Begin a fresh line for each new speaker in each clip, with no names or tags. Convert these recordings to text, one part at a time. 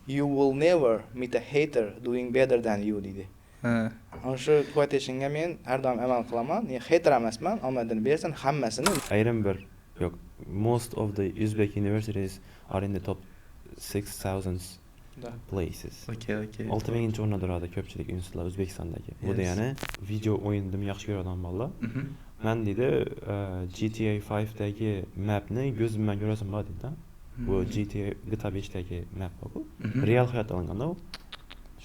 you will never meet a hater doing better than you deydi.
Ha.
Ana shu quotationga men har doim amal qilaman. Men hater emasman, omadini bersin hammasini.
Ayrim bir yo'q. Most of the Uzbek universities are in the top 6,000 places.
Okay.
6000-o'rnda turadi ko'pchilik institutlar O'zbekistondagi. Bu
Yes.
degani video o'yinni yaxshi ko'radigan bolalar.
Mhm.
Men deydi GTA 5dagi mapni ko'z bilan ko'rasan bor deydi. Bu GTA 5dagi map bu. Real hayotda olinganda u.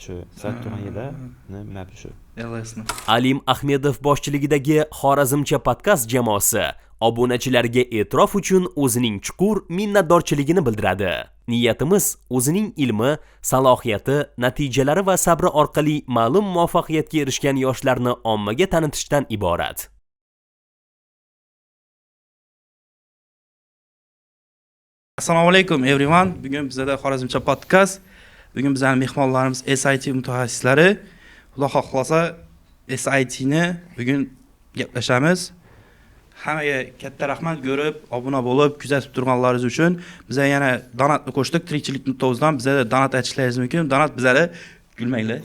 Shu Saturn yida map shu.
LS'ni.
Alim Ahmedov boshchiligidagi Xorazmcha podkast jamoasi obunachilarga e'tirof uchun o'zining chuqur minnatdorchiligini bildiradi. Niyatimiz o'zining ilmi, salohiyati, natijalari va sabri orqali ma'lum muvaffaqiyatga erishgan yoshlarni ommaga tanitishdan iborat.
Assalomu alaykum everyone. Bugun bizda Xorazmcha podkast. Bugun bizning mehmonlarimiz SIT mutaxassislari. Xudo xohlasa SIT ni bugun gaplashamiz. Hammaga katta rahmat ko'rib, obuna bo'lib, kuzatib turganlaringiz uchun. Biz yana donatni qo'shdik. Tirikchilik.uz-dan bizga donat aytishlaringiz mumkin. Donat bizga gulmanglar.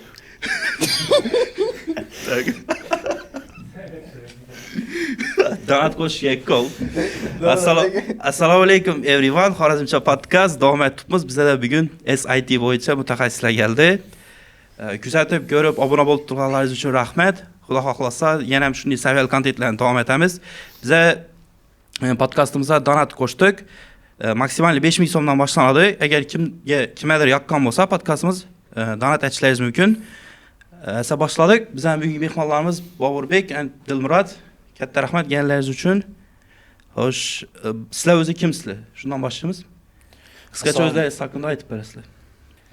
Donat qo'shishga qo'l. Assalomu alaykum everyone. Xorazmcha podkast davom etibmiz. Bizda bugun SIT bo'yicha mutaxassislar keldi. Kuzatib, ko'rib, obuna bo'lib turganlaringiz uchun rahmat. Xudo xohlasa yana ham shunday saviyali kontentlarni davom etamiz. Biza podkastimizga donat qo'shdik. Maksimal 5000 so'mdan boshlanadi. Agar kimgadir yoqqan bo'lsa podkastimiz donat aytishlaringiz mumkin. Esa boshladik. Bizning bugungi mehmonlarimiz Boburbek va Dilmurod. Katta rahmat kelganingiz uchun. Xo'sh, sizlar o'zi kimsizlar? Shundan boshlaymiz. Qisqacha o'zlaringiz haqida aytib berasizlar.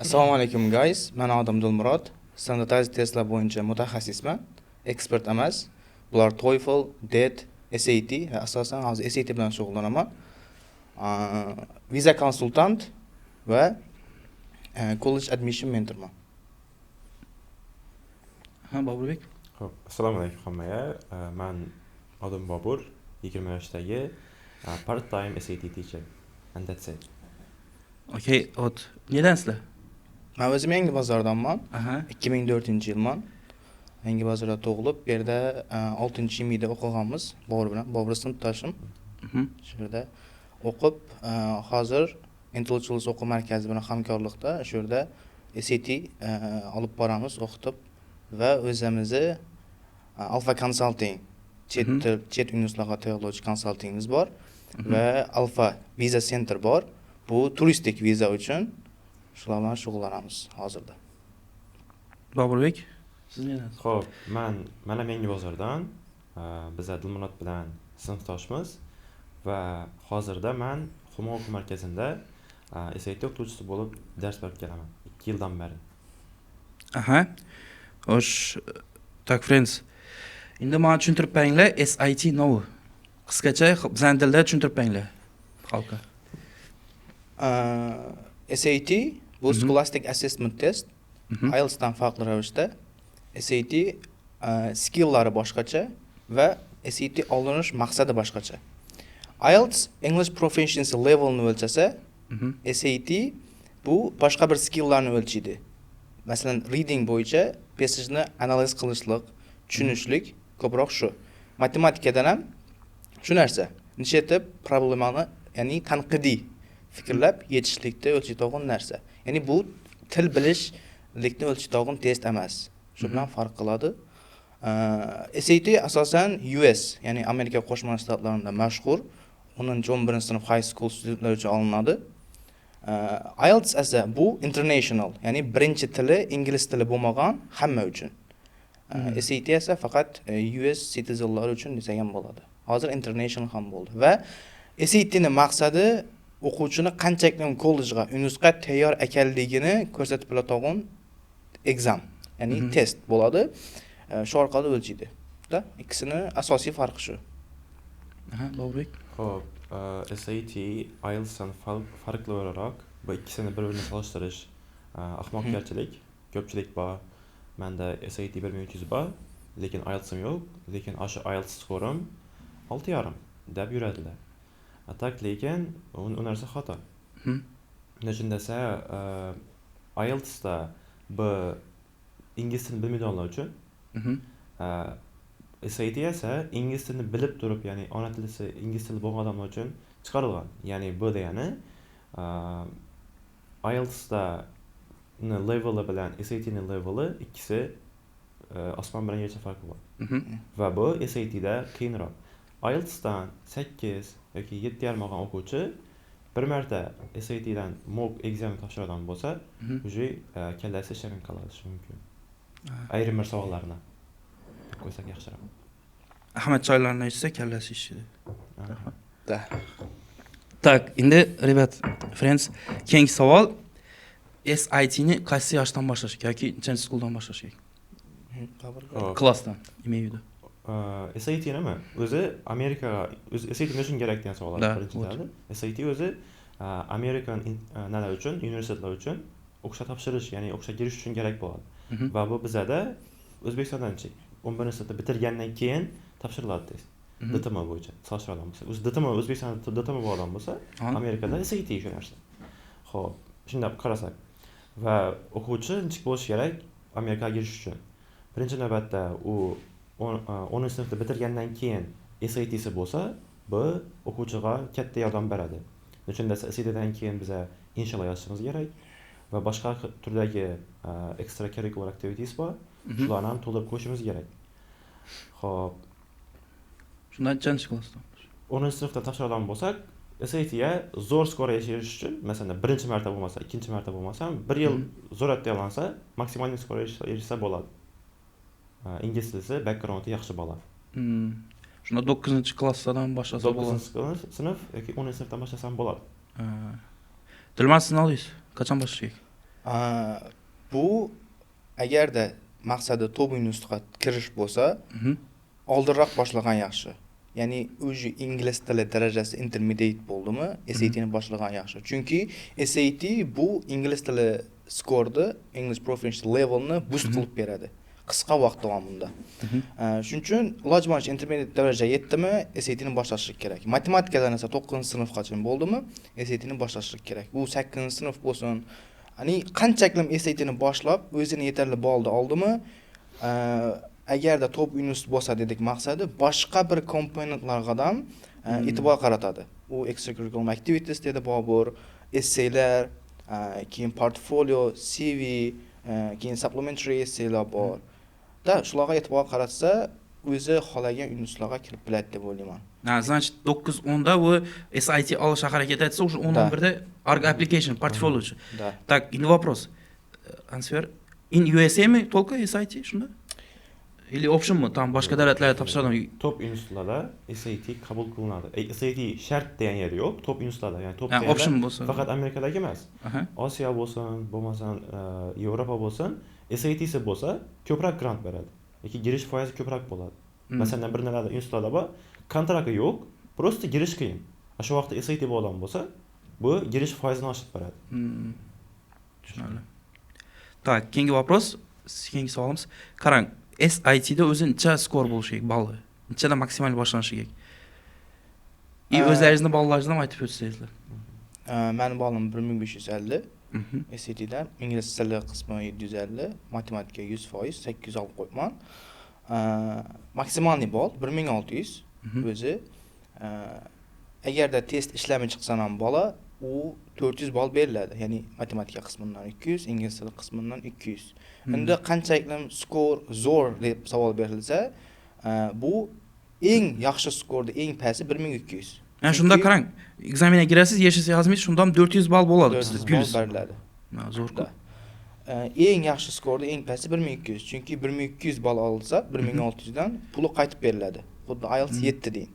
Assalomu alaykum guys. Men Odam Dilmurod. Standartize testlar bo'yicha mutaxassisman. Ekspert emas. Bular TOEFL, DET, SAT va asosan hozir SAT bilan shug'ullanaman. Viza konsultant va college admission mentorman.
Ha, Boburbek.
Xo'p, assalomu alaykum hammaga. Men Odam Bobur, 20 yoshdagi part-time SAT teacher. And that's it.
Okay, nedansizlar?
Men o'zim Yangi bozordanman.
Aha.
2004-yilman. Yangi bozorda tug'ilib, bu yerda 6-yilda o'qiganmiz. Bobur sinfdoshim. Shu yerda o'qib, hozir Intellectuals o'quv markazi bilan hamkorlikda shu yerda SAT olib boramiz, o'qitib va o'zimizni Alpha Consulting chet universitetlarga tayyorlovchi konsaltingimiz bor va Alpha Visa Center bor. Bu turistik viza uchun shular bilan shug'ullanamiz hozirda.
Boburbek, siz nedansiz?
Xo'p, men mana Yangi bozordan biz Dilmurod bilan sinfdoshmiz va hozirda men Humo o'quv markazida SAT o'qituvchisi bo'lib dars berib kelaman 2 yildan beri.
Aha. Xo'sh, tak friends. Endi menga tushuntirib beringlar, SIT nima? Qisqacha bizning tilda tushuntirib beringlar xalqqa.
SAT bu Scholastic Assessment Test. IELTS dan farqli ravishda SAT skilllari boshqacha va SAT olinish maqsadi boshqacha. IELTS English Proficiency Level'ni o'lchasa, SAT bu boshqa bir skilllarni o'lchaydi. Masalan, reading bo'yicha passageni analiz qilishlik, tushunishlik ko'proq shu. Matematikadan ham shu narsa. Initiative problemani, ya'ni tanqidiy fikrlab yetishlikda o'lchaydigan narsa. Ya'ni bu til bilishlikni o'lchaydigan test emas. Shu bilan farq qiladi. SAT asosan US, ya'ni Amerika Qo'shma Shtatlarida mashhur 10-11 sinf high school studentlar uchun olinadi. IELTS esa bu international, ya'ni birinchi tili ingliz tili bo'lmagan hamma uchun. SAT esa faqat US citizenlar uchun desak ham bo'ladi. Hozir international ham bo'ldi va SAT ning maqsadi o'quvchini qanchalik kollejga, universitetga tayyor ekanligini ko'rsatib beradigan exam, ya'ni test bo'ladi. Shu orqali o'lchaydi. Ikkisini asosiy farqi shu.
Aha, Boburbek.
Xo'p, SAT, IELTSdan farqli o'laroq bu ikkisini bir-birini solishtirish ahmoqgarchilik. Ko'pchilik bor. Menda SAT 1300 bor, lekin IELTSim yo'q. Lekin o'sha IELTS skorim 6,5 deb yuradilar. Atak lekin u narsa xato. Nechun desa, IELTS'da bu ingliz tilini bilmaydiganlar uchun, SAT esa ingliz tilini bilib turib, ya'ni ona tilisi ingliz tili bo'lgan odamlar uchun chiqarilgan. Ya'ni bu degani IELTS'da leveli bilan SAT'ning leveli ikkisi osmon bilan yer farqi bor. Va bu SAT'da qiyinroq. IELTS'dan 8 yoki 7,5 olgan o'quvchi bir marta SAT'dan mock exam topshiradigan bo'lsa, уже kallasi ishlamay qolishi mumkin. Ayrim bir savollarni qo'ysak yaxshiroq.
Ahmad choylarni ichsa kallasi ishidi.
Da.
Так, endi rебят, friends, keyingi savol SAT ni qaysi yoshdan boshlash kerak yoki nechanchi skuldan boshlash kerak? Klassdan, imею в виду.
SAT nima? O'zi Amerikaga, SAT nima uchun kerak degan savollar
Da,
birinchidan. SAT o'zi Amerikan nalar uchun, universitetlar uchun o'qishga topshirish, ya'ni o'qishga kirish uchun kerak bo'ladi. Va bu bizada O'zbekistondanchi 11-sinfni bitirgandan keyin topshiriladi test. DTM bo'yicha solishtiradigan bo'lsa. O'zi DTM O'zbekistonda DTM bo'lgan bo'lsa, Amerikada SAT shu narsa. Xo'p, shunday qarasak va o'quvchi nechik bo'lishi kerak Amerikaga kirish uchun. Birinchi navbatda u 10-sinfni bitirgandan keyin SAT'si bo'lsa, bu o'quvchiga katta yordam beradi. Uchun SAT'dan keyin biz inshaalloh yozishimiz kerak va boshqa turdagi extracurricular activities bor. Shularni ham to'ldirib qo'yishimiz kerak. Xo'p,
Shundan nechanchi klassdan?
10-sinfda topshiradigan bo'lsak, SAT'ga zo'r skor erishish uchun, masalan, birinchi marta bo'lmasa, ikkinchi marta bo'lmasa, 1 yil zo'r tayyorlansa, maksimal skor erishsa bo'ladi. Ingliz tili backgroundi yaxshi bo'ladi.
Shunda 9-klassdan boshlasa bo'ladi.
9-sinf yoki 10-sinfdan boshlasa bo'ladi.
Tilmas sinovingiz qachon boshlash kerak?
Bu agarda maqsadi top universitetga kirish bo'lsa, oldinroq boshlagan yaxshi. Ya'ni o'zi ingliz tili darajasi intermediate bo'ldimi, SAT ni boshlagan yaxshi. Chunki SAT bu ingliz tili skorni, English Proficiency levelni boost qilib beradi. Qisqa vaqt davomida. Shuning uchun iloj bo'yicha intermediate daraja yetdimi, SAT ni boshlash kerak. Matematikadan esa 9-sinfgacha bo'ldimi, SAT ni boshlash kerak. Bu 8-sinf bo'lsin. Ya'ni qanchaklim SAT ni boshlab, o'zini yetarli balni oldimi, agarda top universitet bo'lsa dedik maqsadi, boshqa bir komponentlarga ham e'tibor qaratadi. U extracurricular activities dedi bor, essaylar, keyin portfolio, CV, keyin supplementary essaylar bor. Da shularga e'tibor qaratsa, o'zi xolagan universitetlarga kirib biladi deb o'ylayman.
Значит, 9-10da u SAT olishga harakat etsa, уже 10-11da ARG application, portfolio.
Да.
Так, endi вопрос. Answer. In USA mi только SAT shunda? Или общемmi? Tam boshqa davlatlarda topshiradigan.
Top universitetlarda SAT qabul qilinadi. SAT shart degan yer yo'q. Top universitetlarda, ya'ni top
option bo'lsa.
Faqat Amerikadagi emas. Osiyo bo'lsin, bo'lmasan Yevropa bo'lsin, SAT'si bo'lsa, ko'proq grant beradi. Yoki girish foizi ko'proq bo'ladi. Masalan, bir nima universitetlarda bor, kontrakti yo'q, просто girish qiyin. Shu vaqtda SAT bo'lgan bo'lsa, bu girish foizini oshirib beradi.
Tushunarli. Так, keyingi вопрос, keyingi savolimiz. Qarang, SATda o'zi necha skor bo'lishi kerak, balli? Nechadan maksimal boshlanishi kerak? O'zlaringizni ballaringizni ham aytib o'tsangizlar.
Meni ballim 1550. SAT'dan ingliz tili qismi 750, matematika 100%, 800 olib qo'yman. Maksimal ball 1600 o'zi. Agarda test ishlamay chiqsan ham bola, u 400 ball beriladi. Ya'ni matematika qismidan 200, ingliz tili qismidan 200. Endi qanchalik skor zo'r deb savol berilsa, bu eng yaxshi skorda eng pasti 1200.
Yani shunda qarang, ekzaminga girasiz, yeshasiz yozmaysiz, shunda ham 400 ball bo'ladi bizda.
400 ball beriladi.
Zo'r.
Eng yaxshi skorda eng pasti 1200. Chunki 1200 ball olsa, 1600 dan puli qaytib beriladi. Xuddi IELTS 7 deyin.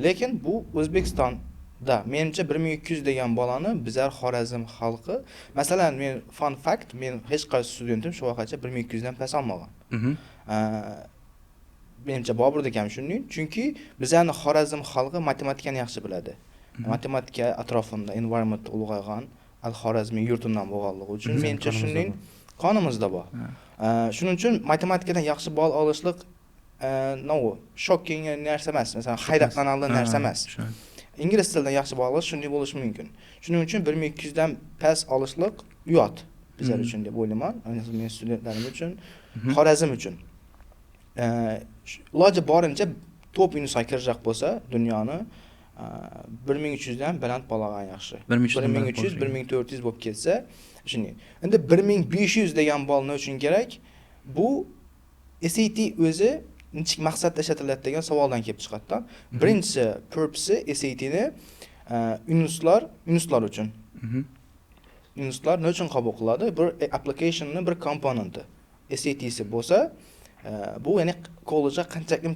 Lekin bu O'zbekistonda menimcha 1200 degan bolani bizlar Xorazm xalqi, masalan, men fun fact, men hech qaysi studentim shu vaqtgacha 1200 dan past olmagan. Menimcha Boburda ham shunday, chunki bizlarning Xorazm xalqi matematikani yaxshi biladi. Matematika atrofida environment ulg'aygan Al-Xorazmiy yurtidan bo'lganligi uchun menimcha shunday qonimizda bor. Shuning uchun matematikadan yaxshi ball olishlik shocking narsa emas, masalan, hayratlanarli narsa emas. Ingliz tilidan yaxshi ball olish shunday bo'lishi mumkin. Shuning uchun 1200 dan past olishlik uyat bizlar uchun deb o'ylayman, ayniqsa men studentlarim uchun, Xorazm uchun. Iloji boricha top yunusga kirajak bo'lsa, dunyoni 1300 dan baland bolagan yaxshi. 1300, 1400 bo'lib ketsa, shuni. Endi 1500 degan bol nima uchun kerak? Bu SAT o'zi nechik maqsadda ishlatiladi degan savoldan kelib chiqadi. Birinchi purpose SAT ni yunuslar uchun. Yunuslar nima uchun qabul qiladi? Bir applicationning bir komponenti. SAT'si bo'lsa, bu ya'ni kollejga qanchalik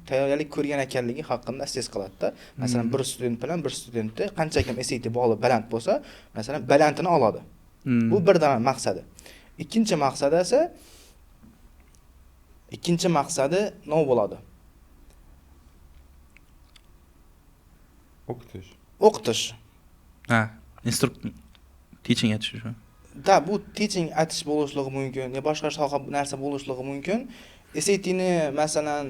tayyorgarlik ko'rgan ekanligi haqida assess qiladi-da. Masalan, bir student bilan bir studentni qanchalik SAT boli baland bo'lsa, masalan, balandini oladi. Bu birdan maqsadi. Ikkinchi maqsadi nima bo'ladi? O'qitish.
Ha, teaching etish shu.
Da, bu teaching etish bo'lishligi mumkin, yo boshqa soha narsa bo'lishligi mumkin. SAT ni masalan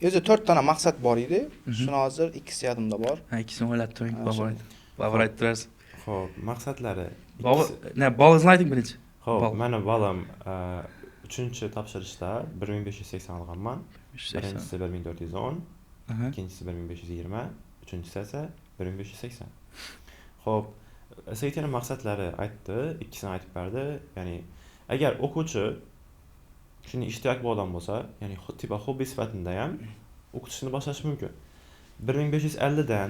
o'zi 4 ta maqsad bor edi. Shuni hozir 2.5 da bor.
Ha, ikkisini o'ylab turing, Bobur aytib turasiz.
Xo'p, maqsadlari.
Bolangizni ayting birinchi.
Xo'p, meni bolam 3-topshirishda 1580 olganman. Birinchisi 1410, ikkinchisi 1520, uchinchisi esa 1580. Xo'p, SAT'ning maqsadlari aytdi, ikkisini aytib berdi. Ya'ni agar o'quvchi shuni ishtiyoq bo'lgan bo'lsa, ya'ni hobbi sifatida ham o'qitishni boshlash mumkin. 1550 dan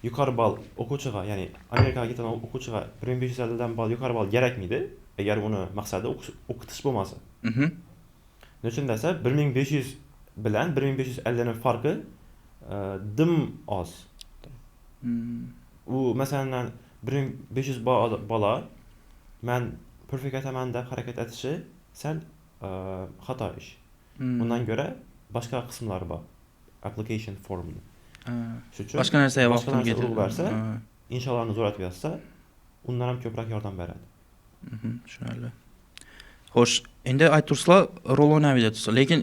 yuqori ball o'quvchiga, ya'ni Amerikaga ketgan o'quvchiga 1550 dan ball yuqori ball kerakmidi? Agar uni maqsadi o'qitish bo'lmasa. Nechun desa 1500 bilan 1550 ning farqi dim oz. U masalan 1500 bola men perfect ataman deb harakat etishi sal xato ish. Bundan ko'ra boshqa qismlari bor. Application form.
Boshqa narsaga vaqtini
ketirsa, insholarni zo'ratib yozsa, undan ham ko'proq yordam beradi.
Tushunarli. Xo'sh, endi aytursizlar, rol o'ynaydi deyapsiz. Lekin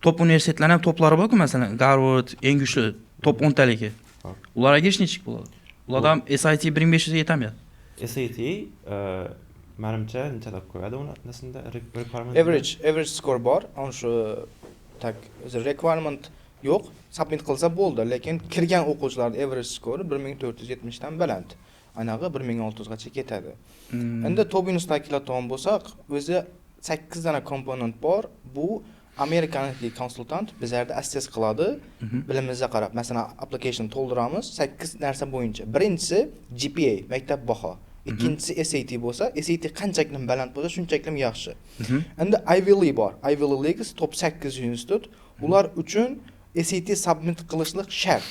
top universitetlar ham toplari bor-ku, masalan, Harvard eng kuchli top 10 taligi. Ularga girish nechik bo'ladi? Ularda ham SAT 1500 ga yetami?
SAT menimcha necha deb qo'yadi uni naslida requirement.
Average score bor. Ana shu tak o'zi requirement yo'q. Submit qilsa bo'ldi, lekin kirgan o'quvchilarning average score 1470 dan baland. Anaqa 1600 gacha ketadi. Endi top yunusga keladigan bo'lsak, o'zi 8 dana komponent bor. Bu amerikanlik konsultant bizlarda assess qiladi, bilimimizga qarab. Masalan, application to'ldiramiz 8 narsa bo'yicha. Birinchisi GPA, maktab baho. Ikkinchisi SAT bo'lsa, SAT qanchalik baland bo'lsa, shunchalik yaxshi. Endi Ivy League bor. Ivy League top 8 institut. Ular uchun SAT submit qilishlik shart.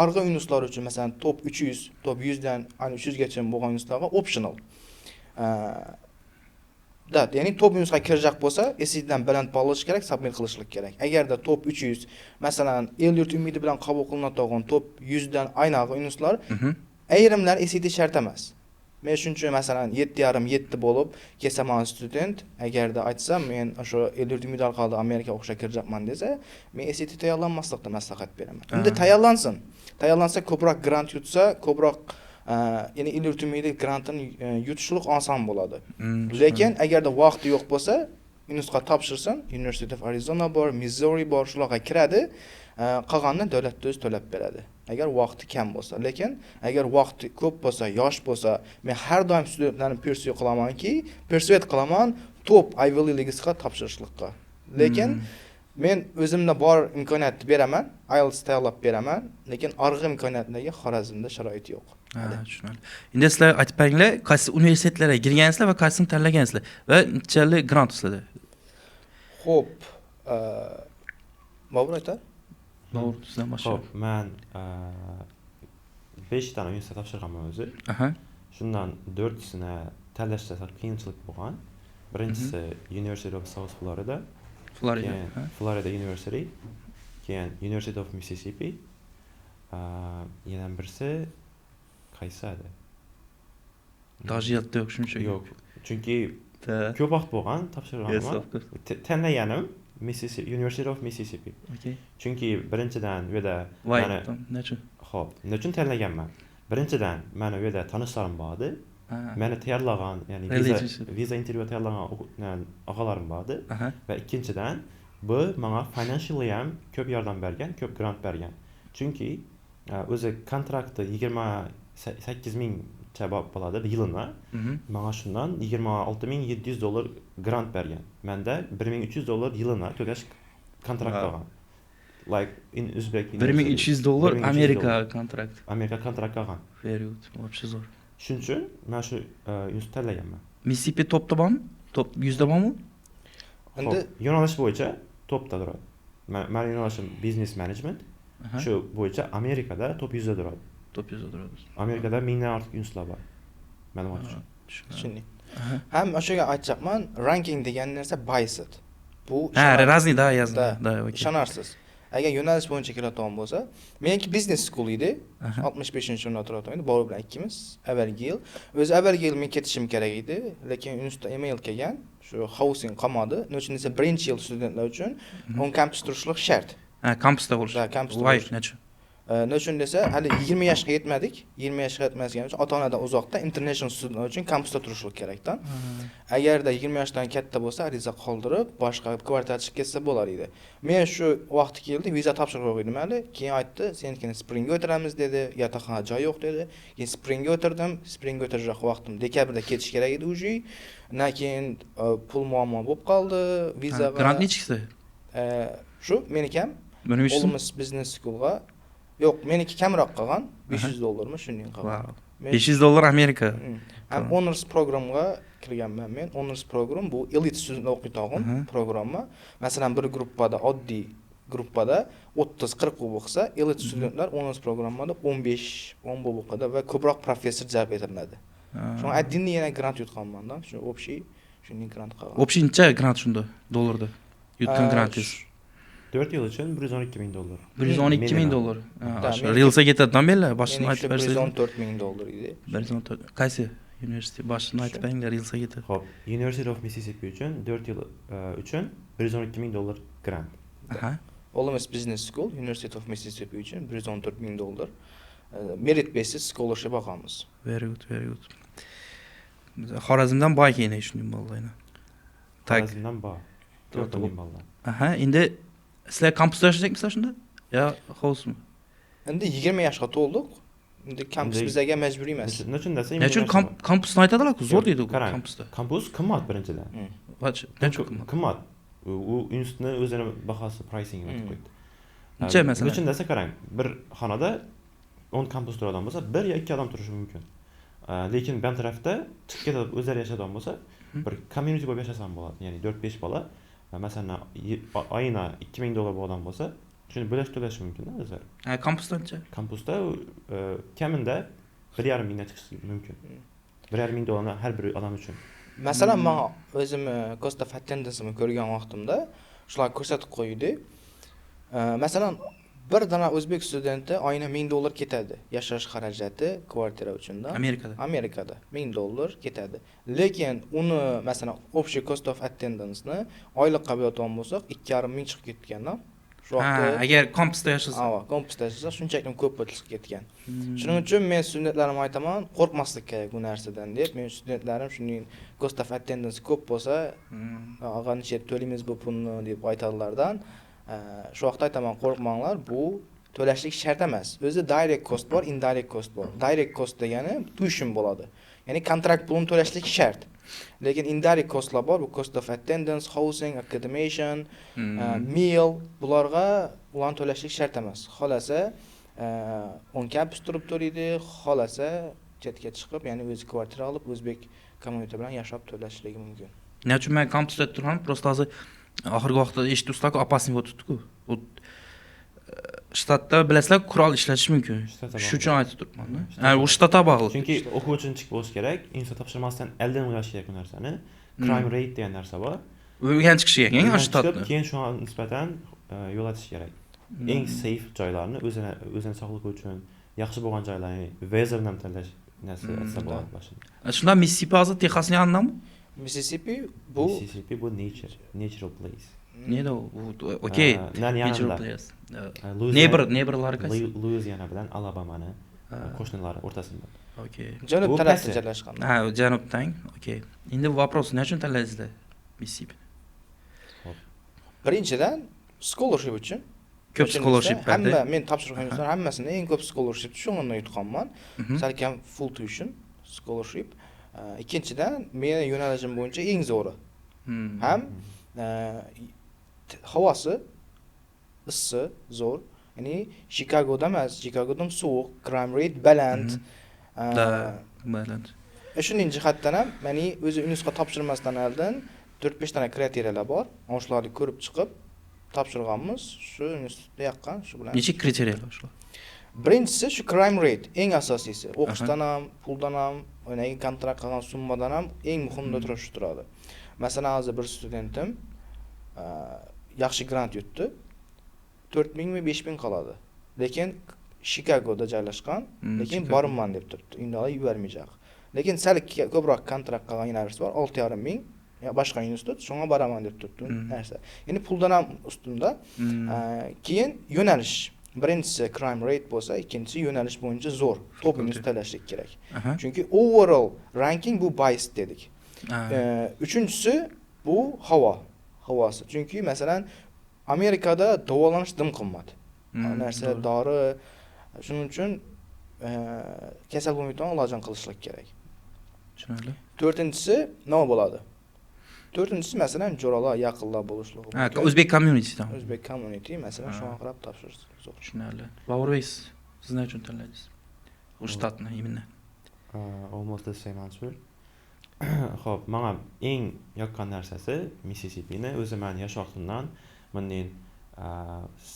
Arg'a yunuslar uchun masalan top 300, top 100 dan 300 gacha bo'lgan yunuslarga optional. Ya'ni top yunusga kirajak bo'lsa, SAT dan baland ball olish kerak, submit qilishlik kerak. Agarda top 300, masalan, el yurt umidi bilan qabul qilinadigan top 100 dan aynag'i yunuslar, ayrimlar SAT shart emas. Men shuncha masalan 7,5 bo'lib kelsaman student, agarda aytsam men o'sha el yurt umidi orqali Amerikaga o'xshab kirajakman desa, men SAT tayyorlanmaslikda maslahat beraman. Endi tayyorlansa ko'proq grant yutsa, ko'proq ya'ni el yurt umidi grantini yutishlik oson bo'ladi. Lekin agarda vaqti yo'q bo'lsa, yunusga topshirsin, University of Arizona bor, Missouri bor, shularga kiradi. Qolganini davlat o'zi to'lab beradi. Agar vaqti kam bo'lsa, lekin agar vaqti ko'p bo'lsa, yosh bo'lsa, men har doim studentlarni persuade qilaman top Ivy League'ga topshirishlikqa. Lekin men o'zimda bor imkoniyatni beraman, IELTS tayyorlab beraman, lekin arg'i imkoniyatdagi Xorazmda sharoit yo'q.
Tushunarli. Endi sizlar aytib beringlar, qaysi universitetlarga kirgansizlar va qaysini tanlagansizlar va nechali grant sizlarda?
Xo'p, Bobur aytar?
Bobur, sizdan boshqa.
Xo'p, men 5 ta universitet topshirganman o'zi. Shundan 4tisini tanlashda sal qiyinchilik bo'lgan. Birinchisi University of South Florida. Florida University. Keyin University of Mississippi. Yana birisi qaysi edi?
Dajiyatda yo'q shunchaki.
Yo'q. Chunki ko'p vaqt bo'lgan topshirganman. Tanlaganim Mississippi, University of Mississippi.
Okay.
Chunki birinchidan u yerda
nechun?
Xo'p, nechun tanlaganman? Birinchidan meni u yerda tanishlarim bor edi.
Ha.
Məni tayyorlagan, yəni
Relationship.
viza intervyu tayyorlagan ağalarim vardı.
Aha.
Və ikincidən bu mənə financially ham ko'p yordam bergan, ko'p grant bergan. Chunki o'zi kontrakti 28 mingcha bo'ladi yilina. Mənə shundan $26,700 grant bergan. Menda $1,300 yilina to'lash kontrakt
Wow.
olgan. Like in Uzbek
$1,300 Amerika kontrakt.
Amerika kontrakt olgan.
Very good. Вообще zo'r.
Shuning uchun men shu institutni tanlaganman.
Mississippi topda bormi? Top 100da bormi?
Endi
Yo'nalish bo'yicha topda turadi. Men yo'nalishim business management.
Aha.
Shu bo'yicha Amerikada top 100da turadi.
Top 100da turadi.
Amerikada mingdan ortiq institutlar bor. Ma'lumot uchun.
tushundik.
Aha.
Ham o'shaga aytmoqman, ranking degan narsa biased. Bu
Ha, разный, да, ясно.
Да.
Да, okey.
ishonarsiz. Agar yo'nalish bo'yicha keladigan bo'lsa, meniki business school edi.
Aha.
65-yilda turadigan edi. Bobur bilan ikkimiz avvalgi yil. O'zi avvalgi yil men ketishim kerak edi, lekin institutda email kelgan. Shu housing qolmadi. Nechun desa birinchi yil studentlar uchun on kampus turishlik shart.
Ha, kampusda bo'lish.
Da, kampusda
Voy,
bo'lish.
necha?
Nechun desa hali 20 yoshga yetmadik. 20 yoshga yetmasligimiz uchun ota-onadan uzoqda international studentlar uchun kampusda turishlik kerakdan. Agarda 20 yoshdan katta bo'lsa, ariza qoldirib, boshqa kvartira chiqib ketsa bo'lar edi. Men shu vaqt keldi, viza topshirib qo'ydim hali. Keyin aytdi, "Senikini Springga o'tiramiz" dedi. Yotoqxona joy yo'q dedi. Keyin Springga o'tirdim. Springga o'tirishga vaqtim dekabrda ketish kerak edi uji. Keyin pul muammo bo'lib qoldi, vizaga.
Grant nechisi?
Shu meniki ham
$1,300.
Olimiz business schoolga yo'q, meniki kamroq qolgan, $500 shunday qolgan.
Wow.
Men-
$500 Amerika.
Ham honors programga kirganman men. Honors program bu elite studentlar o'qiydigan programma. Masalan, bir gruppada oddiy gruppada 30-40 o'qisa, elite studentlar honors programmada 15-10 bo'lib o'qidi va ko'proq professor jalb etiladi. Shunga aytdimda yana grant yutganman-da, shu общий shunday grant qolgan.
Общий necha grant shunda dollarda? Yutgan grantingiz.
4 yil uchun $112,000.
$112,000.
Da, men-
Reelsga ketadidan beri boshini
Meniki
aytib bersangiz.
$114,000 edi.
114. Qaysi universitet boshini aytib beringlar, Reelsga ketadi.
Xo'p, University of Mississippi uchun 4 yil uchun $112,000 grant.
Aha.
Olimiz Business School, University of Mississippi uchun $114,000 merit basis scholarship olganmiz.
Very good, very good. Xorazmdan boy keyin shunday bo'ldi. Tak.
Xorazmdan bor. 4,000 bolalar.
Aha, endi sizlar kampusda yashayapsizlar shunda? Yo, housemi?
Endi 20 yoshga to'ldik. Endi kampus
Endi-
bizga majburiy emas.
Nechun desa,
Nechun kampusni aytadilar-ku, zo'r deydi
Qarang,
kampusda.
Kampus qimmat birinchidan.
Nechun qimmat?
Qimmat. U institutni o'zini bahosi pricing aytib qo'ydi.
Necha masalan?
Nechun desa, qarang, bir xonada 10 kampus turadigan bo'lsa, 1 yo 2 odam turishi mumkin. Lekin bu tarafda chiqib ketib o'zlari yashaydigan bo'lsa, bir community bo'lib yashasam bo'ladi. Ya'ni 4-5 bola, masalan, oyina $2,000 bo'lgan bo'lsa, shuni bo'lash to'lash mumkin o'zlari.
Ha, kampusda necha?
Kampusda kamida 1,5 mingdan chiqishi mumkin. $1,500 har bir odam uchun.
Masalan, men o'zim cost of attendance-ni ko'rgan vaqtimda shular ko'rsatib qo'ydi. Masalan, bir dona o'zbek studenti oyina $1,000 ketadi. Yashash xarajati kvartira uchun-da.
Amerikada.
Amerikada $1,000 ketadi. Lekin uni masalan общий cost of attendance-ni oylikqa qo'yadigan bo'lsak, 2,5 ming chiqib ketgan-da. Shu
Ha,
vaqtda
agar kampusda yashasa.
Ava, kampusda yashasa shunchaki ko'p pul chiqib ketgan. Shuning uchun men studentlarimga aytaman, qo'rqmaslik kerak bu narsadan deb. Men studentlarim shuning cost of attendance ko'p bo'lsa, "Ag'a, necha to'laymiz bu pulni" deb aytadilardan. Shu vaqtda aytaman, qo'rqmanglar, bu to'lashlik shart emas. O'zi direct cost bor, indirect cost bor. Direct cost degani tuition bo'ladi. Ya'ni kontrakt pulini to'lashlik shart. Lekin indirect costlar bor, bu cost of attendance, housing, accommodation, meal, ularni to'lashlik shart emas. Xolasa on kampus turib turadi, xolasa chetga chiqib, ya'ni o'zi kvartira olib, o'zbek kommuniti bilan yashab to'lashligi mumkin.
Nechun men kampusda turham, просто hozir oxirgi vaqtda eshitibsizlar-ku, opasniy o'tibdi-ku. U shtatda bilasizlar, qurol ishlatish mumkin.
Shtatda
Shu uchun aytib turibman-da.
Shtatda
Ha, u shtatda bog'liq.
Chunki o'quvchini chiqib bo'lish kerak, institut topshirmasdan eldan o'ylash kerak bu narsani. Crime rate degan narsa bor.
O'rgan chiqishi kerak,
Chiqib,
shtatda.
keyin shunga nisbatan yo'l atish kerak. Eng safe joylarni o'zini sog'ligi uchun yaxshi bo'lgan joylarni weatherni ham tanlash narsa aytsa bo'ladi boshida.
Shunda Mississippi hozir Texasning yonidami?
Mississippi bu
Mississippi bu natural place.
Neda u? Okey.
Nan
Natural
yanada
place.
Louisiana-
Neighborlar qaysi?
Louisiana bilan Alabamani qo'shnilari o'rtasida.
Okey.
Janub
Bu
tarafda
qaysi?
joylashgan.
Ha, janubdan. Okey. Endi вопрос, nechun tanlaysizlar Mississippi?
Birinchidan scholarship uchun.
Ko'p scholarship berdi.
Hamma men topshirgan hammasini eng ko'p scholarship shundan yutganman. Salkam full tuition scholarship. Ikkinchidan meni yo'nalishim bo'yicha eng zo'ri. Ham havosi issi zo'r. Ya'ni Chicagoda emas, Chicagoda sovuq, crime rate baland.
Da, baland.
Shuning jihatdan ham meni o'zi UNESCO topshirmasdan oldin 4-5 dana kriteriyalar bor. O'shalarni ko'rib chiqib topshirganmiz. Shu institutda yaqqan, shu bilan.
Necha kriteriyalar shular?
Birinchisi shu crime rate, eng asosiysi. O'qishdan ham, puldan ham, o'ynagi kontrakt qilgan summadan ham eng muhimda turishi turadi. Masalan, hozir bir studentim yaxshi grant yutdi. 4000 va 5000 qoladi. Lekin Chicagoda joylashgan, lekin borman deb turibdi. Unday yubormayacak. Lekin sal ko'proq kontrakt qilgan yana birisi bor, 6500 ya boshqa institut, shunga boraman deb turibdi. Narsa. Ya'ni puldan ham ustunda. Keyin yo'nalish. Birinchisi crime rate bo'lsa, ikkinchisi yo'nalish bo'yicha zo'r. Top institut tanlashlik kerak. Chunki overall ranking bu biased dedik. Uchinchisi bu havosi. Chunki masalan Amerikada davolanish dim qimmat. Narsa dori shuning uchun kasal bo'lmaydigan ilojini qilishlik kerak.
Tushunarli.
To'rtinchisi nima bo'ladi? To'rtinchisi masalan jo'ralar, yaqinlar bo'lishligi.
Ha, o'zbek communitydan.
O'zbek community masalan shunga qarab topshirish zo'r.
Tushunarli. Bauerbeys, siz nechun tanladingiz? U shtatni именно.
Almost the same answer. Xo'p, menga eng yoqqan narsasi Mississippini o'zi men yashashimdan mening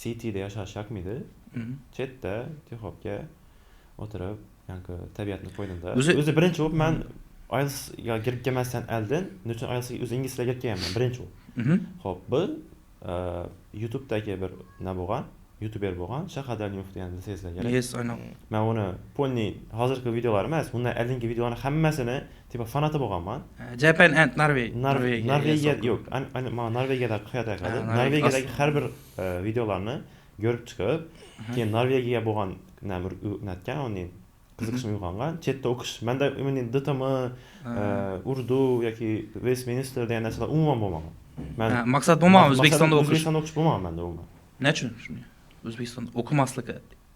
cityda yashash yoqmaydi. Chetda, texobga o'tirib, ya'ni tabiatni qo'ynimda. O'zi birinchi bo'lib men IELTSga kirib kelmasdan oldin, nechun IELTSga o'zi ingliz tilida kelganman, birinchi bo'lib. Xo'p, bu YouTube'dagi bir nima bo'lgan, YouTuber bo'lgan, Shahadaliyov degan bilsangizlar kerak.
Yes, aynan.
Men uni polni hozirgi videolar emas, bundan oldingi videolarning hammasini tipa fanati bo'lganman.
Japan and
Norvegiya yo'q. Men Norvegiyada hayot yashadi. Norvegiyadagi har bir videolarni ko'rib chiqib, keyin Norvegiyaga bo'lgan natgan, uning qiziqishim uyg'ongan. Chetda o'qish. Menda uning DTM, Urdu yoki Westminster degan narsalar umuman bo'lmagan.
Men maqsad bo'lmagan O'zbekistonda o'qish.
O'zbekistonda o'qish bo'lmagan menda umuman.
Nechun shuni? O'zbekistonda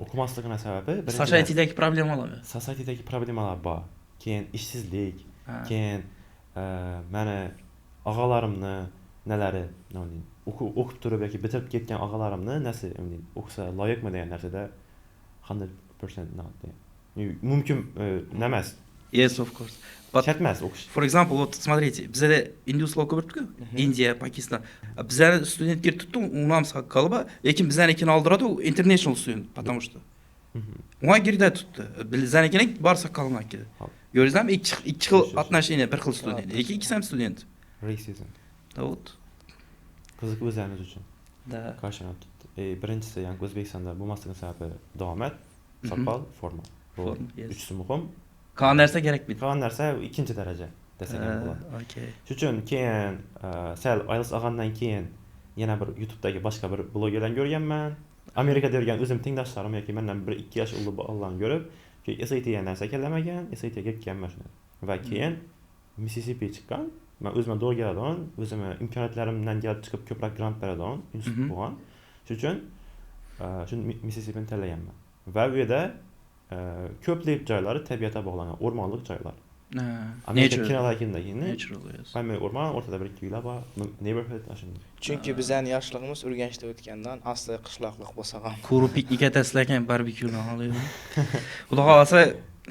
o'qimasligini sababi
society'dagi problemalar.
Society'dagi problemalar bor. Keyin ishsizlik, keyin mana og'alarimni nalari, o'qib turib yoki bitirib ketgan og'alarimni nasi, o'qisa loyiqmi degan narsada 100% not. Mumkin emas.
Yes, of course. But
Shartmas o'qish.
For example, вот смотрите, bizda induslar ko'p-ku, Indiya, Pokiston. Bizlar studentga tutdi, u ham qalba, lekin bizlarnikini oldiradi, u international student, потому что. Unga girdi tutdi. Bizlarnikini bor saqalmak edi. Ko'rdingizmi? Ikki xil отношение, bir xil student. Lekin ikkisi ham student.
Racism.
Вот.
Qiziq o'zlarimiz uchun.
Da.
Qarshilab tutdi. Birinchisi, ya'ni O'zbekistonda bo'lmasligi sababi davomat, soqol, forma. Bu uchisi muhim.
Qolgan narsa kerak deydi.
Qolgan narsa ikkinchi daraja desak ham bo'ladi.
Okay.
Shuning uchun keyin sal IELTS olgandan keyin yana bir YouTube'dagi boshqa bir blogerlarni ko'rganman. Amerikada yurgan o'zim tengdoshlarim yoki mendan 1-2 yosh ulug' bolalarni ko'rib, SATga narsa kelamagan, SATga ketganman shuni. Va keyin Mississippi chiqqan. Men o'zimni do'rgaradan, o'zimni imkoniyatlarimdan kelib chiqib ko'proq grant beradigan institut bo'lgan. Shuning uchun shuni Mississippini tanlaganman. Va bu yerda ko'plab joylari tabiatga bog'langan, o'rmonlik joylar. Nature kinolarindagini.
Natural, yes.
Hamma o'rmon, o'rtada bir uylar bor, neighborhood ashunday.
Chunki bizning yoshligimiz Urganchda o'tgandan asli qishloqlik bo'lsa ham.
Ko'ru piknik ataslagan barbekюdan olaydi. Xudo xolasa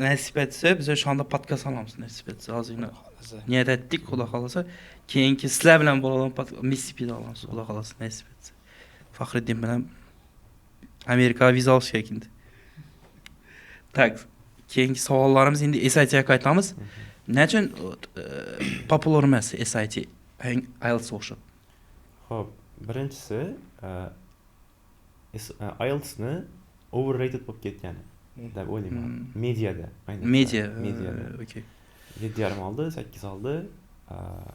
nasib etsa, biz o'shanda podkast olamiz, nasib etsa. Hozirgina niyat etdik, Xudo xolasa, keyingi sizlar bilan bo'lgan Mississippi'da olamiz, Xudo xolasa nasib etsa. Faxriddin bilan Amerika viza olish kerak endi. Tak, keyingi savollarimiz endi SAT'ga qaytamiz. Nechun populyar emas SAT IELTS o'xshab?
Xo'p, birinchisi IELTSni overrated bo'lib ketgani deb o'ylayman. Mediada, aynan.
Mediada. Okay.
7,5 oldi, 8 oldi.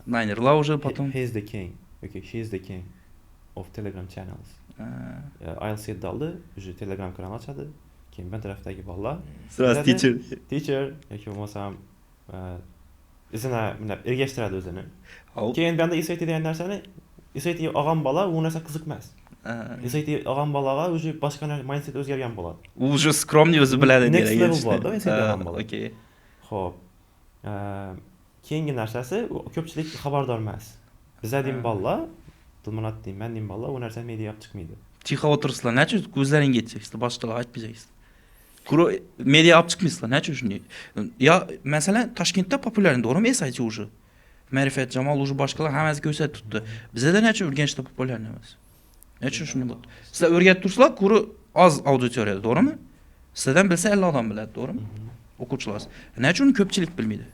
Найнерлар уже потом.
He's the king. Okay, she's the king of Telegram channels. IELTS 7 oldi, уже Telegram kanal ochadi. keyin bir tarafdagi bolalar
Здравствуйте.
teacher yoki bo'lmasam izini bunday ergashtiradi o'zini.
Hop.
Keyin bunda SAT degan narsani SAT olgan bola u narsa qiziq emas. SAT olgan bolaga уже boshqa mindset o'zgargan bo'ladi.
U уже скромный o'zi biladi
Next
degan
level
ishni.
bo'ladi, SAT olgan bola.
Okay.
Xo'p. Keyingi narsasi ko'pchilik xabardor emas. Bizlar deyim bolalar, Dilmurat deyim, men deyim bolalar u narsani media olib chiqmaydi.
Tixo o'tirsizlar, nechun ko'zlaringga yetishsizlar, boshqalarga aytmaysiz. Kuro media olib chiqmaysizlar, nechun shunday? Ya, masalan, Toshkentda populyar, to'g'rimi, SIT уже. Ma'rifat Jamol уже boshqalar hammasi ko'rsatib turibdi. Bizda nechun Urganchda populyar emas? Nechun shunday bo'ldi? Sizlar o'rgatib tursizlar, kuro oz auditoriyada, to'g'rimi? Sizlardan bilsa 50 odam biladi, to'g'rimi? O'quvchilar. Nechun ko'pchilik bilmaydi?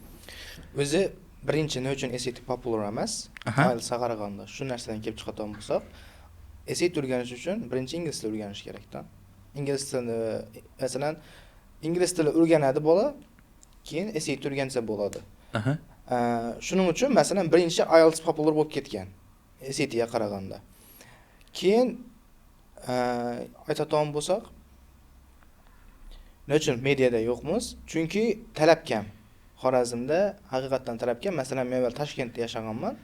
O'zi birinchi nima uchun SAT populyar emas?
Aha.
Ayolsa qaraganda shu narsadan kelib chiqadigan bo'lsak, SAT o'rganish uchun birinchi ingliz tilini o'rganish kerakda. Ingliz tilini masalan ingliz tili o'rganadi bola, keyin SAT o'rgansa bo'ladi.
Aha.
Shuning uchun masalan birinchi IELTS populyar bo'lib ketgan SAT ga qaraganda. Keyin aytadigan bo'lsak, nechun mediada yo'qmiz? Chunki talab kam. Xorazmda haqiqatan talab kam. Masalan, men avval Toshkentda yashaganman.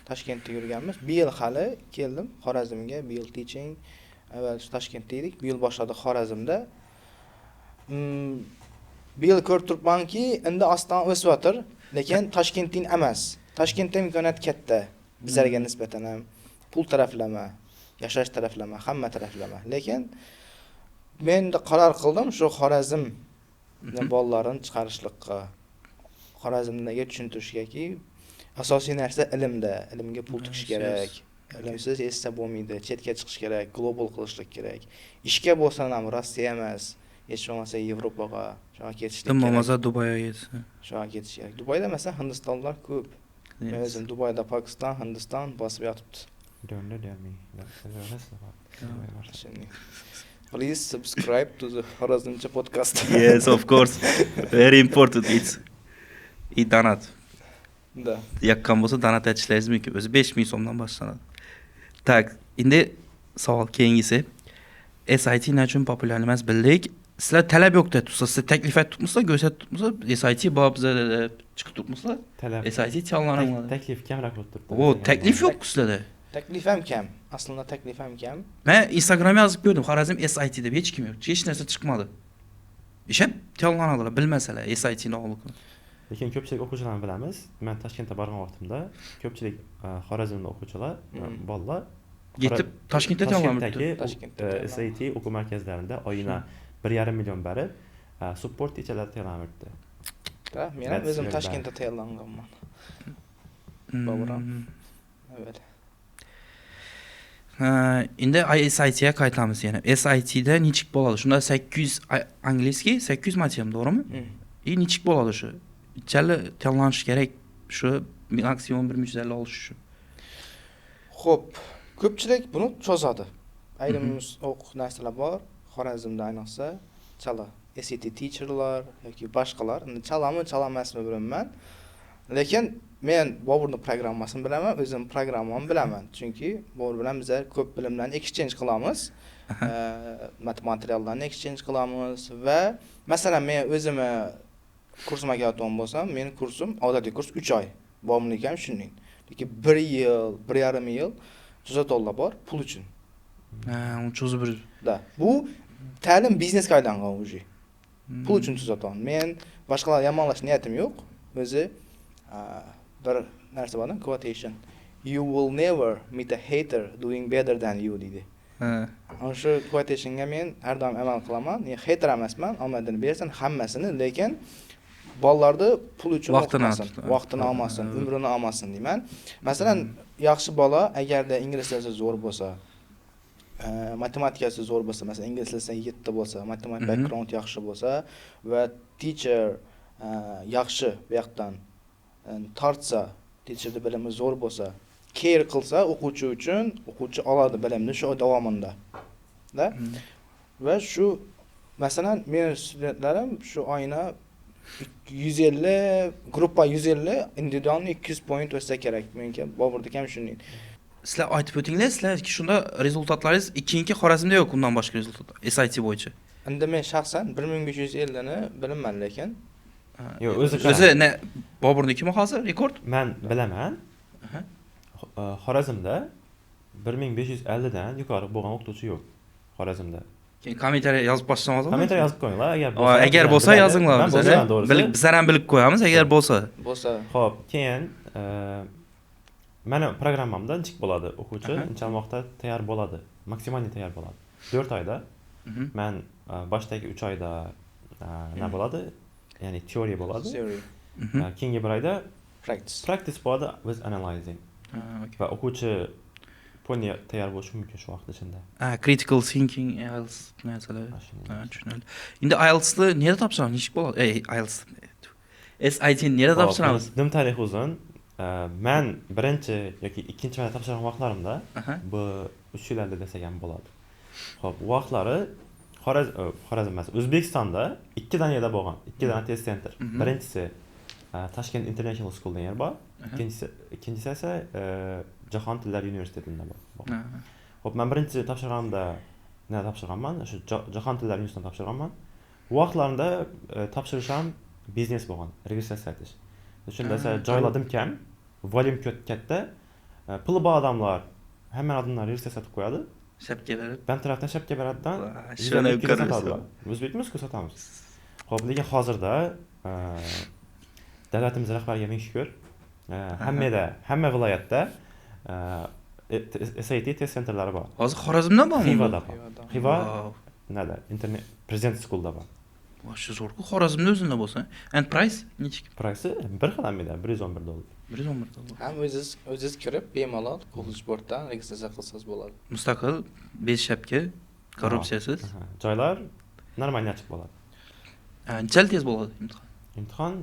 Toshkentda yurganmiz. Bu yil hali keldim Xorazmga, bu yil teaching. Avval Toshkentda edik, bu yil boshladik Xorazmda. Bu yil ko'rib turibmanki, endi ostan o'syotir, lekin Toshkentdan emas. Toshkentda imkoniyat katta. Bizlarga nisbatan ham pul taraflama, yashash taraflama, hamma taraflama. Lekin men qaror qildim shu Xorazm bolalarini chiqarishlikqa, Xorazmdagi tushuntirishgaki, asosiy narsa ilmda, ilmga pul tikish kerak. Ilmsiz esa bo'lmaydi, chetga chiqish kerak, global qilishlik kerak. Ishga bo'lsa ham Rossiya emas, hech bo'lmasa Yevropaga, shoga ketishlik kerak.
Bo'lmasa Dubayga ketsin.
Shoga ketish kerak. Dubayda masalan Hindistonlar ko'p. Men o'zim Dubayda, Pokiston, Hindiston bosib yotibdi. Please subscribe to the Xorazmcha podcast.
Yes, of course. Very important. It's donat.
Da.
Yaqqan bo'lsa donat aytishlaringiz mumkin. O'zi 5000 so'mdan boshlanadi. Tak, endi savol keyingisi. SIT nechun populyar emas bildik. Sizlar talab yo'qda tursa, siz taklif aytibmisizlar, ko'rsatib turibmisizlar, SIT bor bizda chiqib turibmisizlar. SIT chog'lanadi.
Taklif kamroq bo'lib turibdi.
O, taklif yo'q sizlarda.
Taklif ham kam. Aslında taklif ham kam.
Men Instagramga yozib ko'rdim, Xorazm SIT deb hech kim yo'q. Hech narsa chiqmadi. Ishab tayyorlanadilar, bilmasalar SIT ni olib.
Lekin ko'pchilik o'quvchilarni bilamiz. Men Toshkentda borgan vaqtimda ko'pchilik Xorazmda o'quvchilar, bolalar
Yetib Toshkentda tayyorlanibdi.
Toshkentda SAT o'quv markazlarida oyina 1,5 million berib support teacherlar tayyorlanibdi.
Da, men ham o'zim Toshkentda tayyorlanganman. Bobram. Evet.
Endi SIT ga qaytamiz yana. SIT da nechik bo'ladi? Shunda 800 angliskiy, 800 matematik, to'g'rimi? Nechik bo'ladi shu? Ichali tayyorlanish kerak. Shu maksimum 1350 olish shu.
Xo'p, ko'pchilik buni cho'zadi. Ayrim o'quv narsalar bor, Xorazmda ayniqsa, chala SAT teacherlar yoki boshqalar, chalami, chalamasmi bilmayman. Lekin men Boburning programmasini bilaman, o'zim programmamni bilaman. Chunki Bobur bilan biz ko'p bilimlarni exchange qilamiz. Materiallarni exchange qilamiz va masalan men o'zim kursimga keladigan bo'lsam, mening kursim odatiy kurs 3 oy. Boburniki ham shunday. Lekin 1 yil, 1,5 yil $100 bor pul uchun.
Uni cho'zib bir.
Da. Bu ta'lim biznesga aylangan o'zi. Pul uchun $100. Men boshqalar yomonlash niyatim yo'q. O'zi bir narsa bor, quotation. You will never meet a hater doing better than you deydi. Ana shu quotationga men har doim amal qilaman. Men hater emasman, omadini bersin hammasini, lekin bolalarni pul uchun vaqtini olmasin, umrini olmasin deyman. Masalan, yaxshi bola agarda ingliz tilisi zo'r bo'lsa, matematikasi zo'r bo'lsa, masalan, ingliz tilisi 7 bo'lsa, matematik background yaxshi bo'lsa va teacher yaxshi bu yoqdan tortsa, teacherning bilimi zo'r bo'lsa, care qilsa o'quvchi uchun, o'quvchi oladi bilimni shu davomida. Da? Va shu masalan, men studentlarim shu oyna 150, gruppa 150, individualni 200 point o'tsa kerak. Menga Boburdagi ham shunday.
Sizlar aytib o'tinglar, sizlar shunda rezultatlaringiz ikkinchi Xorazmda yo'q, undan boshqa rezultatlar. SIT bo'yicha.
Endi men shaxsan 1550 ni bilmayman lekin.
Yo'q, o'zi
O'zi ne Boburnikimi hozir rekord?
men bilaman.
Aha.
Xorazmda 1550 dan yuqori bo'lgan o'qituvchi yo'q. Xorazmda.
Keyin kommentariy yozib boshlamadi.
Kommentariy yozib qo'yinglar
Agar bo'lsa yozinglar
Men
bizlar.
bilmayman to'g'risi.
Bizlar ham bilib qo'yamiz agar bo'lsa.
Bo'lsa,
Xo'p, keyin meni programmamda nechik bo'ladi o'quvchi
Aha.
necha vaqtda tayyor bo'ladi, maksimalniy tayyor bo'ladi. 4 oyda. Men boshdagi 3 oyda nima bo'ladi? Ya'ni teoriya bo'ladi.
theory,
Keyingi 1 oyda
practice.
practice bo'ladi with analyzing.
Okay.
Va o'quvchi polni tayyor bo'lishi mumkin shu vaqt ichida.
Critical thinking IELTS narsalar.
Mana shunday.
Tushunadi. Endi IELTSni nerada topshiramiz? Nechik bo'ladi? IELTS. SAT ni nerada topshiramiz?
Dim tarixi uzun. Men birinchi yoki ikkinchi marta topshirgan vaqtlarimda
Aha.
bu 3 yillarda desak ham bo'ladi. Xo'p, u vaqtlari Xorazm emas, O'zbekistonda 2 daniyada bo'lgan, 2 dana test center. Birinchisi Tashkent International School degan yer bor. Ikkinchisi esa Jahon tillari universitetida bor. Xo'p, men birinchi topshirganimda nima topshirganman? Shu Jahon tillari universitetida topshirganman. U vaqtlarda topshirish ham biznes bo'lgan, registratsiya etish. Shunda esa joyladim kam, volyum katta, puli bor odamlar hamma odamlar registratsiya qilib qo'yadi.
Shapka berib.
Ben tarafdan shapka beradidan
Shuni
ko'rsatadilar. O'zbekmizku sotamiz. Xo'p, lekin hozirda davlatimiz rahbariga ming shukr, hamma viloyatda SAT test centerlari bor.
Hozir Xorazmda bormi?
Xivada bor. Xiva
Wow.
nada? Internet Prezident Schoolda bor.
Boshi zo'rku Xorazmda o'zida bo'lsa. And price nechik?
Pricesi bir xil hamida $111.
111 dollar.
Ham o'zingiz kirib bemalol College Boarddan registratsiya qilsangiz bo'ladi.
Mustaqil 5 shapka korrupsiyasiz.
Joylar normal açık bo'ladi.
Necha tez bo'ladi imtihon?
İmtihon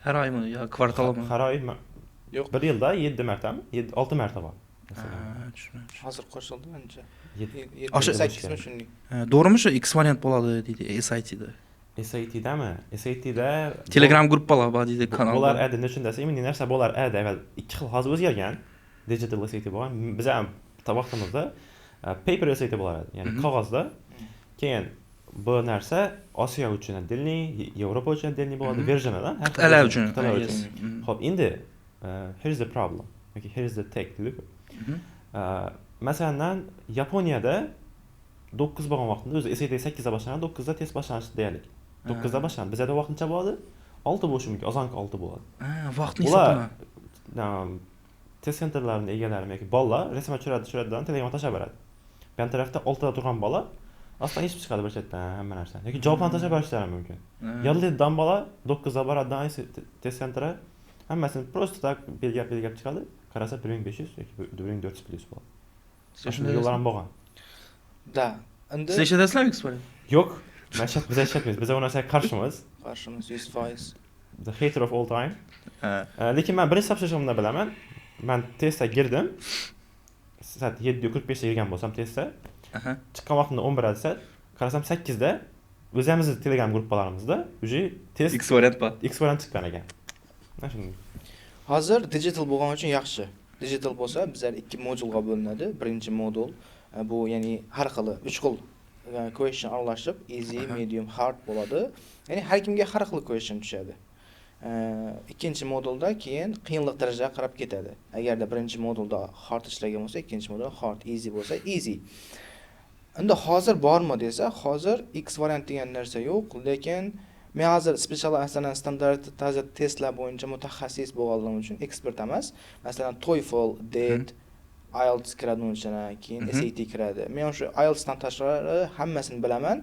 Har oymi yo kvartalmi?
har oy
Yo'q,
bir yilda 7 martami? 6 marta bor.
Tushundim.
hozir qo'shildi ancha.
O'sha
8 mi shunday?
To'g'rimi shu X variant bo'ladi deydi SAT'da.
SAT'dami? SAT'da
Telegram gruppalar bor deydi
bular
kanalda.
adi nechun desa, men narsa bular adi avval ikki xil hozir o'zgargan. Digital SAT bo'lgan. Biz ham vaqtimizda paper SAT bo'lar edi. Ya'ni qog'ozda. Keyin bu narsa Osiyo uchun dilni, Yevropa uchun dilni bo'ladi, versionada.
Qit'alar uchun.
Xo'p, endi here's the problem. Okay, here's the take. Masalan, Yaponiyada 9 bo'lgan vaqtida o'zi SAT 8 da boshlanadi, 9 da test boshlanishi deylik. 9 da boshlanadi. Bizda vaqtincha bo'ladi, 6 bo'lishi mumkin, ozonki 6 bo'ladi.
Vaqtni
Ular
hisoblama.
test centerlarining egalari yoki bolalar rasmga tushiradidan Telegramga tashlab beradi. Bu tarafda 6 da turgan bola aslida hech chiqadi bir chetdan hamma narsa. Yoki javoblarni tashlab berishlari mumkin. Yollaydidan bola 9 da boradidan test centerga hammasini просто tak belgilab chiqadi. Qarasa 1500 yoki 1400 plyus bo'ladi. Shunday yo'llar ham bo'lgan.
Da, endi
Siz eshitasizlarmi X variant?
Yo'q, biz aytmaymiz. Biz bu narsaga qarshimiz.
qarshimiz 100%.
The hater of all time. Lekin men birinchi topshirishimda bilaman. Men testga girdim. Soat 7:45 da girgan bo'lsam testga. Chiqqan vaqtimda 11 desa, qarasam 8 da o'zimizning Telegram gruppalarimizda уже test
X variant bor.
X variant chiqqan ekan. Mana shunday.
Hozir digital bo'lgani uchun yaxshi. Digital bo'lsa bizlar 2 modulga bo'linadi. Birinchi modul bu ya'ni har xil 3 xil question aralashib easy, medium, hard bo'ladi. Ya'ni har kimga har xil question tushadi. Ikkinchi modulda keyin qiyinlik darajasiga qarab ketadi. Agarda birinchi modulda hard ishlagan bo'lsa, ikkinchi modulda hard, easy bo'lsa easy. Endi hozir bormi desa, hozir X variant degan narsa yo'q, lekin men hozir special asalan standart testlar bo'yicha mutaxassis bo'lganim uchun ekspert emas. Masalan, TOEFL, DET, IELTS kiradi uning ichine, keyin SAT kiradi. Men o'sha IELTS dan tashqari hammasini bilaman.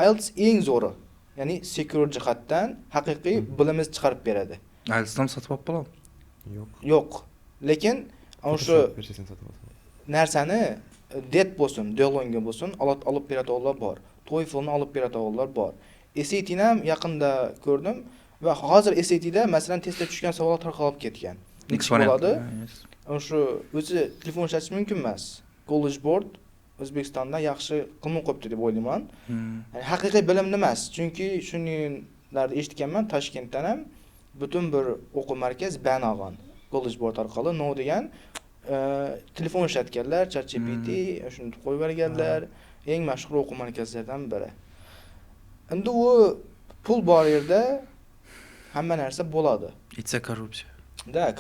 IELTS eng zo'ri. Ya'ni secure jihatdan haqiqiy bilimiz chiqarib beradi.
IELTSdan sotib olib bo'ladimi?
Yo'q. Lekin o'sha narsani DET bo'lsin, Duolingo bo'lsin, olib beradiganlar bor. TOEFLni olib beradiganlar bor. SAT'ni ham yaqinda ko'rdim va hozir SAT'da masalan testda tushgan savollar tarqalib ketgan. Nechta bo'ladi? O'sha o'zi telefon ishlatish mumkin emas. College Board O'zbekistonda yaxshi qilmay qo'yibdi deb o'ylayman. Ya'ni haqiqiy bilimni emas, chunki shuninglarni eshitganman, Toshkentdan ham butun bir o'quv markaz ban olgan. College Board orqali no degan telefon ishlatganlar, ChatGPT shuni qo'yib berganlar. eng mashhur o'quv markazlaridan biri. Endi u pul bor yerda hamma narsa bo'ladi.
It's a korrupsiya.
Da,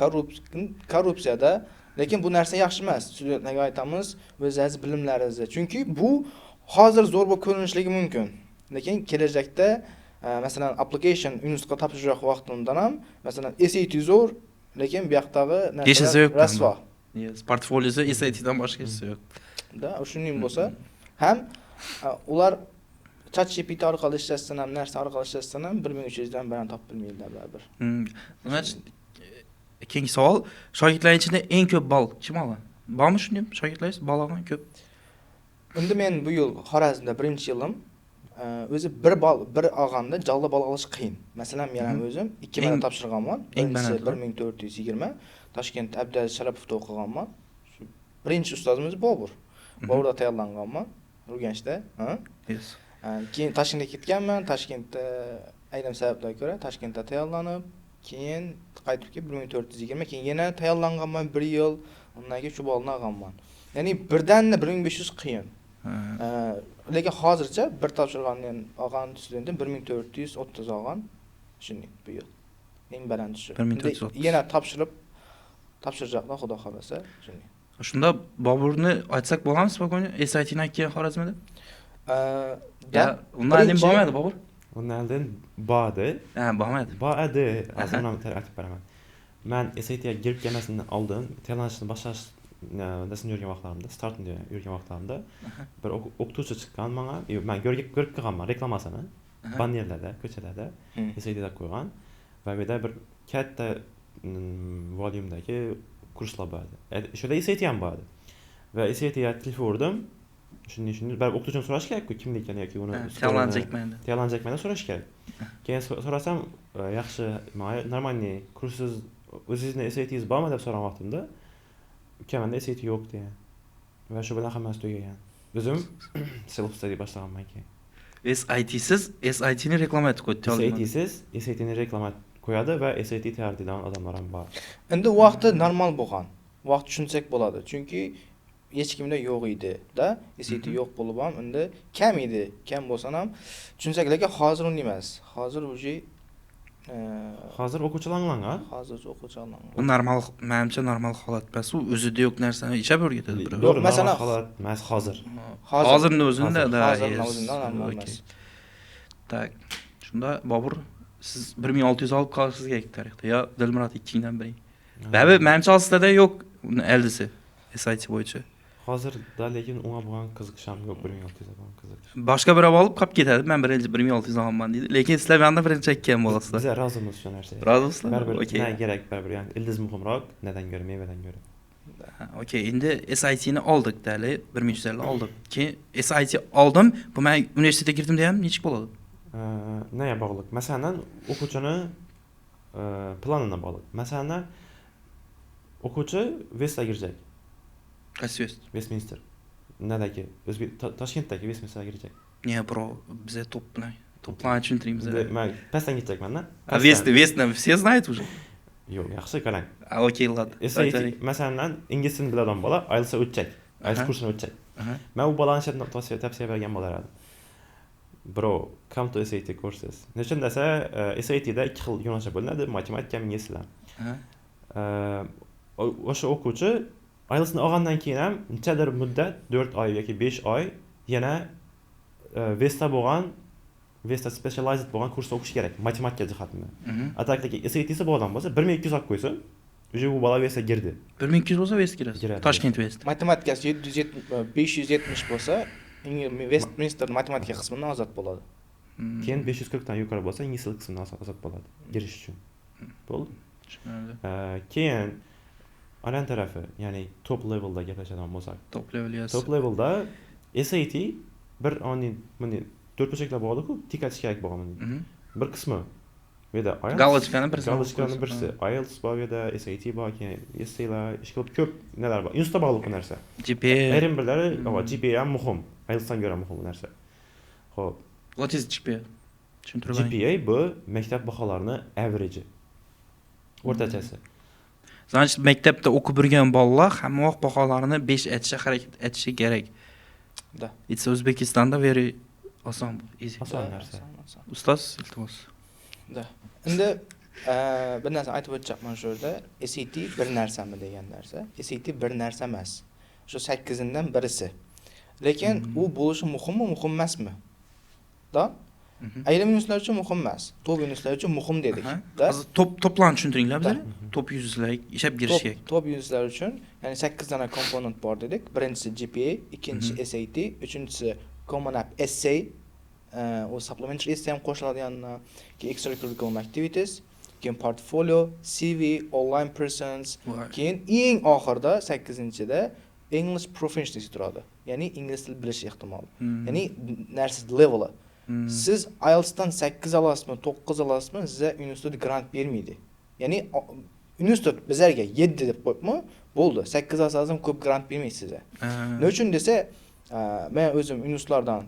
korrupsiyada, lekin bu narsa yaxshi emas. Studentlarga aytamiz, o'zingiz bilimlaringizni. Chunki bu hozir zo'r bo'lib ko'rinishligi mumkin. Lekin kelajakda masalan application universitetga topshirish vaqtida ham masalan SAT zo'r, lekin bu yoqdagi
Hechisi yo'q.
rasvo.
Yes, portfoliosi SAT-dan boshqasi yo'q.
Da, shuning bo'lsa ham ular ChatGPT orqali ishlashdan ham, narsa orqali ishlatsan ham 1300 dan baland topib bilmaydilar baribir.
Demak, keyingi savol, shogirdlar ichida eng ko'p ball kim olgan? Bormi shunday shogirdlaringiz ball olgan ko'p?
Endi men bu yil Xorazmda birinchi yilim o'zi bir olganda jalla ball olish qiyin. Masalan, men ham o'zim 2 marta topshirganman. Birinchisi 1420, Toshkentda Abdulaziz Sharapovda o'qiganman. Birinchi ustozimiz Bobur. Boburda tayyorlanganman, Urganchda,
Yes.
Keyin Toshkentga ketganman. Toshkentda ayrim sabablarga ko'ra Toshkentda tayyorlanib, keyin qaytib kelib 1420, keyin yana tayyorlanganman 1 yil, undan keyin shu bolni olganman. Ya'ni birdanni 1500 qiyin. Lekin hozircha bir topshirgandan olgan studentim 1430 olgan. Shunday bu yil. Eng baland shu.
1430.
Yana topshirishlar xudo xolasa, shunday.
Shunda Boburni aytsak bo'ladimi spokойно? SAT-dan keyin Xorazmda?
Da,
undan oldin bo'lmadi Bobur?
Undan oldin bordi.
Ha, bo'lmadi.
Bordi. Hozir ham aytib beraman. Men SATga girib kelmasidan oldin tayyorlanishni boshlash dasini yurgan vaqtlarimda, startni yurgan vaqtlarimda bir o'qituvchi chiqqan menga, men ko'rib qolganman reklamasini. Bannerlarda, ko'chalarda SATda qo'ygan va bu yerda bir katta volyumdagi kurslar bor edi. Shunda SAT ham bor edi. Va SATga taklif urdim. Shuni baribir o'qituvchidan so'rash kerak-ku, kimligini yoki uni tayyorlanjakmanda so'rash kerak. Keyin so'rasam, yaxshi, normalniy kursiz o'zingizning SATingiz bormi deb so'ragan vaqtimda, ukamanda SAT yo'q degan. Va shu bilan hammasi tugagan. O'zim self study boshlaganman keyin.
SATsiz SATni reklama etib qo'ydi.
SATsiz SATni reklama qo'yadi va SAT tayyorlaydigan odamlar ham bor.
Endi vaqti normal bo'lgan. Vaqt tushunsak bo'ladi. Chunki hech kimda yo'q edi-da, SAT yo'q bo'lib ham endi kam edi. Kam bo'lsa ham tushunsak, lekin hozir uni emas. Hozir uje
hozir o'quvchilangan.
Hozir o'quvchilangan.
Bu normal, menimcha normal holat emas. U o'zida yo'q narsani ishab o'rgatadi biroq.
Yo'q, masalan,
holat emas hozir.
Hozirning o'zida
hozirning o'zida normal emas.
Tak. Shunda Bobur, siz 1600 olib qolasiz tarixda yo Dilmurod 2dan biri. Babi, menimcha sizlarda yo'q eldisi SAT bo'yicha.
Hozirda lekin unga bo'lgan qiziqish ham yo'q, 1600 bo'lgan qiziqish.
Boshqa biri olib qolib ketadi. Men birinchi 1600 olganman deydi. Lekin sizlar menda birinchi ekkan bo'lasizlar.
Biz rozimiz shu narsaga.
Rozimizlar?
Baribir nima kerak, baribir yani ildiz muhimroq, nadan ko'ra mevadan ko'ra.
Okey, endi SAT-ni oldik dali, 1300 oldik. Keyin SAT oldim, bu men universitetga kirdim deyam, nechik bo'ladi?
Nega bog'liq? Masalan, o'quvchini planiga bog'liq. Masalan, o'quvchi Westga kirajak.
Qaysi West?
Westminster. Nadagi, Toshkentdagi Westminsterga kirajak.
Ne, bro, bize to'plan tushuntiramiz.
Men pastdan ketjakman-da.
Westni все знают уже.
Yo'q, yaxshi qarang.
Okey, ладно.
Masalan, ingliz tilini biladigan bola IELTS o'tacak. IELTS kursini o'tacak. Men u bolani tavsiya bergan bo'lar edim. Bro, come to SAT courses. Nechun desa, SATda 2 xil yo'nalishlar bo'linadi, matematika ham ingliz tili. O'sha o'quvchi IELTSni olgandan keyin ham nechadir muddat 4 oy yoki 5 oy yana Westda bo'lgan, Westda specialized bo'lgan kurs o'qish kerak matematika jihatdan. Atakligi SAT'si bo'lgan bo'lsa 1200 olib qo'ysin, уже bu bola Westga girdi.
1200 bo'lsa West kiradi. Toshkent West.
Matematikasi 570 bo'lsa, Westminster matematika qismidan ozod bo'ladi.
Keyin 540 dan yuqori bo'lsa, ingliz tili qismidan ozod bo'ladi girish uchun. Bo'ldi. Keyin alan tarafı, ya'ni top levelda gaplashadigan bo'lsak.
Top level yes.
Top levelda SAT bir meni 4 burchaklar bog'liq-ku, tik etish kerak bo'lgan. Bir qismi bu yerda IELTS. Galachkani birisi. IELTS bor, bu yerda SAT bor, keyin essaylar, ishqilib ko'p nelar bor. Institutda bog'liq bu narsa.
GPA.
Ayrim birlari, GPA ham muhim. IELTSdan ko'ra muhim bu narsa. Xo'p.
What is GPA? Tushuntirib
GPA bu maktab baholarining average. O'rtachasi.
Значит, maktabda o'qib yurgan bolalar hamma vaqt baholarini 5 etishga harakat etishi kerak.
Da.
It's O'zbekistonda very oson, easy.
Oson narsa.
Ustoz, iltimos.
Da. Endi bir narsa aytib o'tmoqchiman shu yerda. SAT bir narsami degan narsa. SAT bir narsa emas. Shu 8dan birisi. Lekin u bo'lishi muhimmi, muhim emasmi? Da? Ayrim yunuslar uchun muhim emas. Top yunuslar uchun muhim dedik. Da?
Hozir toplarni tushuntiringlar bizlar. Top yuzlar ishab berishga.
Top yunuslar uchun, ya'ni 8 dana komponent bor dedik. Birinchisi GPA, ikkinchisi SAT, uchinchisi Common App Essay, o supplementary essay ham qo'shiladi yanına, keyin extracurricular activities, keyin portfolio, CV, online presence, keyin eng oxirida 8-da English proficiency turadi. Ya'ni ingliz tili bilish ehtimoli. Ya'ni narsa level'i. Siz IELTS'dan 8 olasizmi, 9 olasizmi, sizga universitet grant bermaydi. Ya'ni universitet bizlarga 7 deb qo'yibmi, bo'ldi. 8 olsangizam ko'p grant bermaydi sizga. Nima uchun desa, men o'zim universitetlardan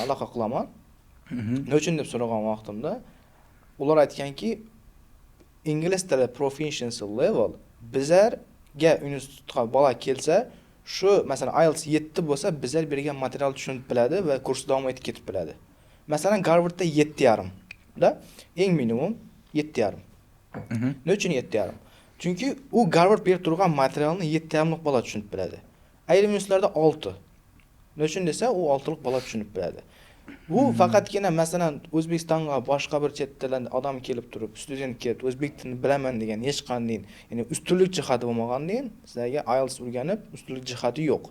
aloqa qilaman. Nima uchun deb so'ragan vaqtimda ular aytganki, ingliz tili proficiency level bizlarga universitetga bola kelsa, shu masalan IELTS 7 bo'lsa, bizlar bergan material tushunib biladi va kurs davom etib ketib biladi. Masalan, Harvardda 7,5 da, eng minimum 7,5. Nima uchun 7,5? Chunki u Harvard berib turgan materialni 7,5lik bola tushunib biladi. Ayrim universitetlarda 6. Nima uchun desa, u 6lik bola tushunib biladi. Bu faqatgina masalan O'zbekistonga boshqa bir chet tildan odam kelib turib, student kelib o'zbek tilini bilaman degan hech qanday, ya'ni ustunlik jihati bo'lmagandan sizlarga IELTS o'rganib, ustunlik jihati yo'q.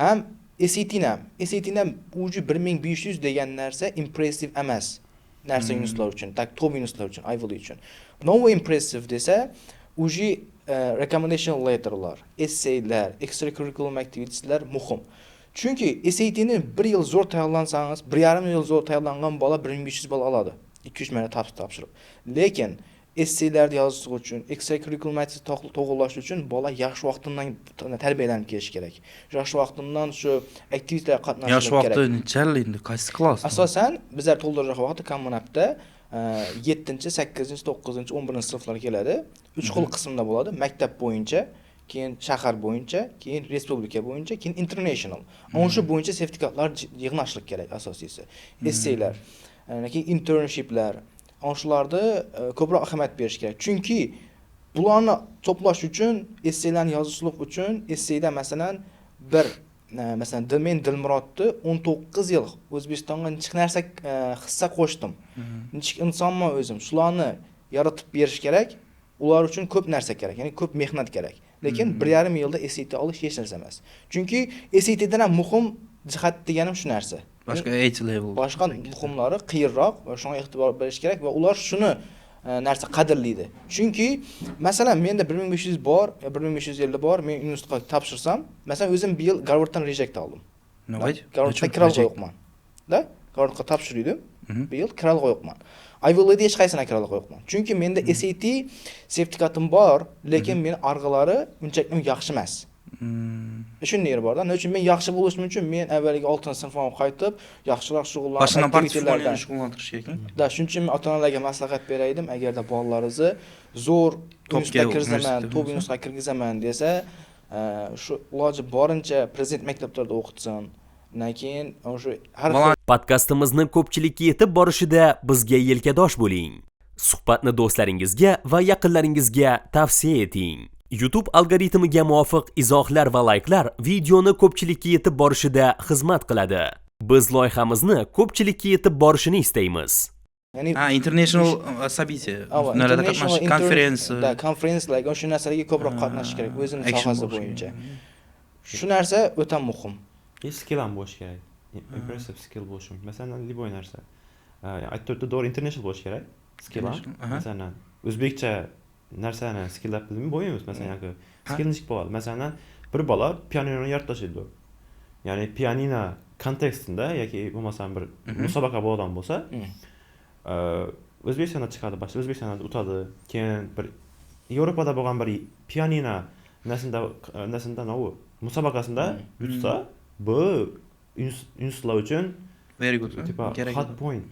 Ham SAT-nam uji 1500 degan narsa impressive emas. Narsa yunuslar uchun, tak top yunuslar uchun, Ivy League uchun. No impressive desa, uji recommendation letterlar, essaylar, extracurricular activitieslar muhim. Chunki SAT-ni 1 yil zo'r tayyorlansangiz, 1,5 yil zo'r tayyorlangan bola 1500 ball oladi. 2-3 marta topshirib. Lekin essaylarni yozish uchun, extracurricular activity to'g'irlash uchun bola yaxshi vaqtidan tarbiyalanib kelish kerak. Yaxshi vaqtidan shu aktivitetlarga qatnashish kerak.
Yaxshi vaqti nechalik endi, qaysi klass?
Asosan bizlar to'ldirish vaqti Common App'da 7-chi, 8-chi, 9-chi, 11-chi sinflar keladi. 3 xil qismda bo'ladi. Maktab bo'yicha, keyin shahar bo'yicha, keyin respublika bo'yicha, keyin international. Ana shu bo'yicha sertifikatlar yig'nashlik kerak asosiysi. Essaylar, keyin internshiplar, ana shularda ko'proq ahamiyat berish kerak. Chunki bularni to'plash uchun, essaylarni yozishlik uchun, essayda masalan men Dilmurodni 19 yil O'zbekistonga nechik narsa hissa qo'shdim. Nechik insonman o'zim. Shularni yaratib berish kerak. Ular uchun ko'p narsa kerak, ya'ni ko'p mehnat kerak. Lekin 1,5 yilda SAT olish hech narsa emas. Chunki SATdan ham muhim jihat deganim shu narsa.
Boshqa age level.
Boshqa muhimlari qiyinroq va shunga e'tibor berish kerak va ular shuni narsa qadrlaydi. Chunki masalan menda 1500 bor, 1550 bor, men universitetga topshirsam, masalan o'zim bir yil Harvarddan reject oldim.
Nima?
Harvardga kira qo'yibman. Da? Harvardga topshirdim. Bir yil kira qo'yibman. Ivy League'da hech qaysini kira qo'yibman. Chunki menda SAT sertifikatim bor, lekin men arg'alari unchalik yaxshi emas. Shunday yer borda. Nima uchun men yaxshi bo'lishim uchun men avvaliga 6-sinfga qaytib, yaxshiroq shug'ullanib,
boshdan portfoliyoni shug'ullantirish kerak.
Da, shuning uchun men ota-onalarga maslahat beraydim, agarda bolalaringizni zo'r universitetga kirgizaman, top universitetga kirgizaman desa, shu iloji borincha prezident maktablarida o'qitsin. Keyin o'sha har
Podkastimizni ko'pchilikka yetib borishida bizga yelkadosh bo'ling. Suhbatni do'stlaringizga va yaqinlaringizga tavsiya eting. YouTube algoritmiga muvofiq izohlar va layklar videoni ko'pchilikka yetib borishida xizmat qiladi. Biz loyihamizni ko'pchilikka yetib borishini istaymiz.
ya'ni
international событие. Nimalarda qatnashish, konferensiya.
Da, konferensiyalar, o'sha narsalarga ko'proq qatnashish kerak o'zining sohasi bo'yicha. Shu narsa o'ta muhim.
Skill ham bo'lish kerak. Impressive skill bo'lish mumkin. Masalan, liboy narsa. Aytdi to'g'ri international bo'lish kerak. Skill ham. Masalan, o'zbekcha narsani skillab bilmay bo'lmaymiz. Masalan, yoki skill nechik bo'ladi. Masalan, bir bola pianino yaratishdi. Ya'ni pianino kontekstida yoki bo'lmasam bir musobaqa bo'lgan bo'lsa, O'zbekistonda chiqadi, boshqa O'zbekistonda o'tadi. Keyin bir Yevropada bo'lgan bir pianino narsada musobaqasida yutsa, bu universitetlar uchun
very good.
Hot point.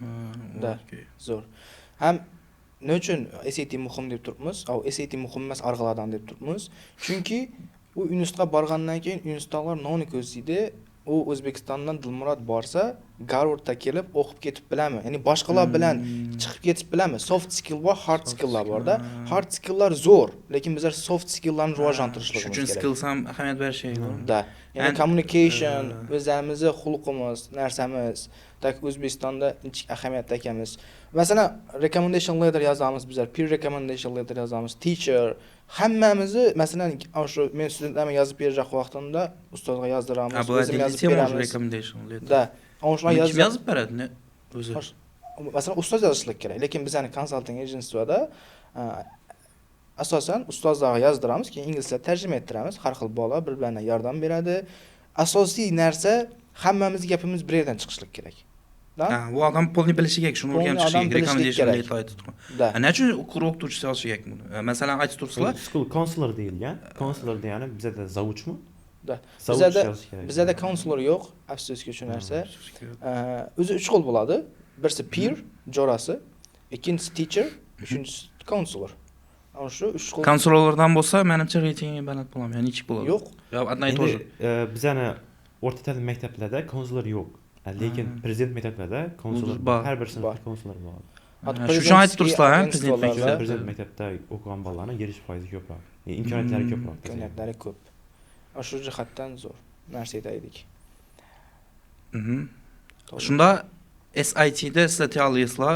Da, zo'r. Ham nima uchun SAT muhim deb turibmiz? SAT muhim emas, arg'alardan deb turibmiz. Chunki u universitetga borgandan keyin universitetlar nonni ko'zlaydi, u O'zbekistondan Dilmurod borsa, Garvardda kelib o'qib ketib biladimi? Ya'ni boshqalar bilan chiqib ketib biladimi? Soft skill va hard skilllar borda. Hard skilllar zo'r, lekin bizlar soft skilllarni rivojlantirishimiz
Shuning uchun
kerak.
skills ham ahamiyat berish kerak.
Da. Ya'ni
And-
communication, o'zimizni xulqimiz, narsamiz, tak O'zbekistonda inchik ahamiyatda ekanmiz. Masalan, recommendation letter yozamiz bizlar, peer recommendation letter yozamiz, teacher, hammamizni masalan, shu men studentlarga yozib berajak vaqtimda ustozga yozdiramiz,
Bu
o'zim yozib
temo
beramiz.
recommendation letter.
Da. O'shani
Kim yozib beradi? Ne? O'zi.
Masalan, ustoz yozishlik kerak, lekin bizning consulting agencyada asosan ustozlarga yozdiramiz, keyin ingliz tilida tarjima ettiramiz. Har xil bolalar bir-birlariga yordam beradi. Asosiy narsa hammamizning gapimiz bir yerdan chiqishlik kerak. Da?
Bu odam pulni bilishi kerak, shuni
Pulni
o'rganib
odam
chiqishi kerak,
bilishlik
recommendation
kerak.
letter aytib.
Da.
Nechun o'qituvchisi yozishi kerak buni? Masalan, aytib tursizlar.
School counselor deyilgan. Counselor degani bizada zavuchmi?
Da.
Zavuch
Bizada
yozish kerak.
bizada counselor yo'q, afsuski shu narsa. O'zi 3 xil bo'ladi. Birisi peer, jo'rasi, ikkinchisi teacher, uchinchisi counselor. Ana shu 3 xil
Konsullardan bo'lsa, menimcha reytingi baland bo'laman, ya'ni ichik bo'ladi.
yo'q.
Yo, одна и то же.
Bizani o'rta ta'lim maktablarida counselor yo'q. Lekin prezident maktablarida counselor
Bor.
har bir
Bor.
sinfda counselor bo'ladi.
Shu shuni aytib tursizlar, ha, prezident maktabida.
Prezident maktabda o'qigan bolalarning girish foizi ko'proq. Imkoniyatlari ko'proq.
Imkoniyatlari ko'p. Ana shu jihatdan zo'r narsa aytaylik.
Shunda SIT'da sizlar tayyorlaysizlar,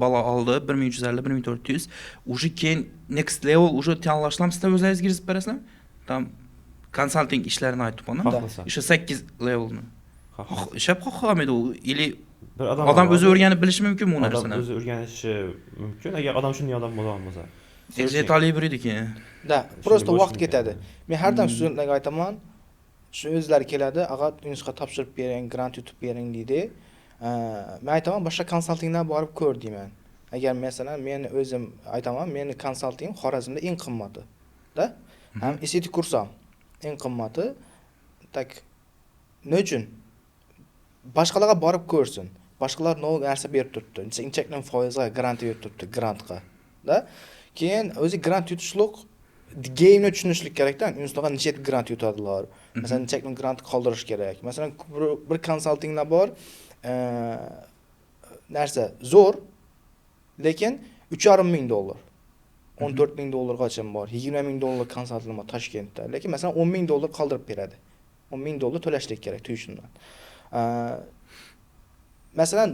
bola oldi 1350, 1400. Уже keyin next level уже tayyorlashlar sizlar o'zingiz kirib berasizlar. Tam consulting ishlarini aytib ona.
Xohlasa.
O'sha 8 levelni. Ishab xohlamaydi u. Ili
Bir
odam o'zi o'rganib bilishi mumkin bu
Odam
narsani.
o'zi o'rganishi mumkin agar odam shunday odam bo'lgan bo'lsa.
Yetarli bir edi keyin.
Da, prosta
bo'lishi
vaqt
mumkin.
ketadi. Men har doim studentlarga aytaman, shu o'zlari keladi, ag'a nusxa topshirib bering, grant yutib bering deydi. Men aytaman, boshqa konsaltingdan borib ko'r deyman. Agar masalan men o'zim aytaman, meni konsalting Xorazmda eng qimmati. Da? Ham SAT kursam eng qimmati. Tak nechun? Boshqalarga borib ko'rsin. Boshqalar nol narsa berib turibdi. Inchakdan foizga grant berib turibdi, grantga. Da? Keyin o'zi grant yutishlik game'ni tushunishlik kerakda. Instaga necha grant yutadilar. Masalan, necha grant qoldirish kerak. Masalan, bir konsaltinglar bor, narsa zo'r, lekin $3,500. $14,000gacha bor. $20,000 konsalting bor Toshkentda. Lekin masalan $10,000 qoldirib beradi. $10,000 to'lashlik kerak tuitiondan. Masalan,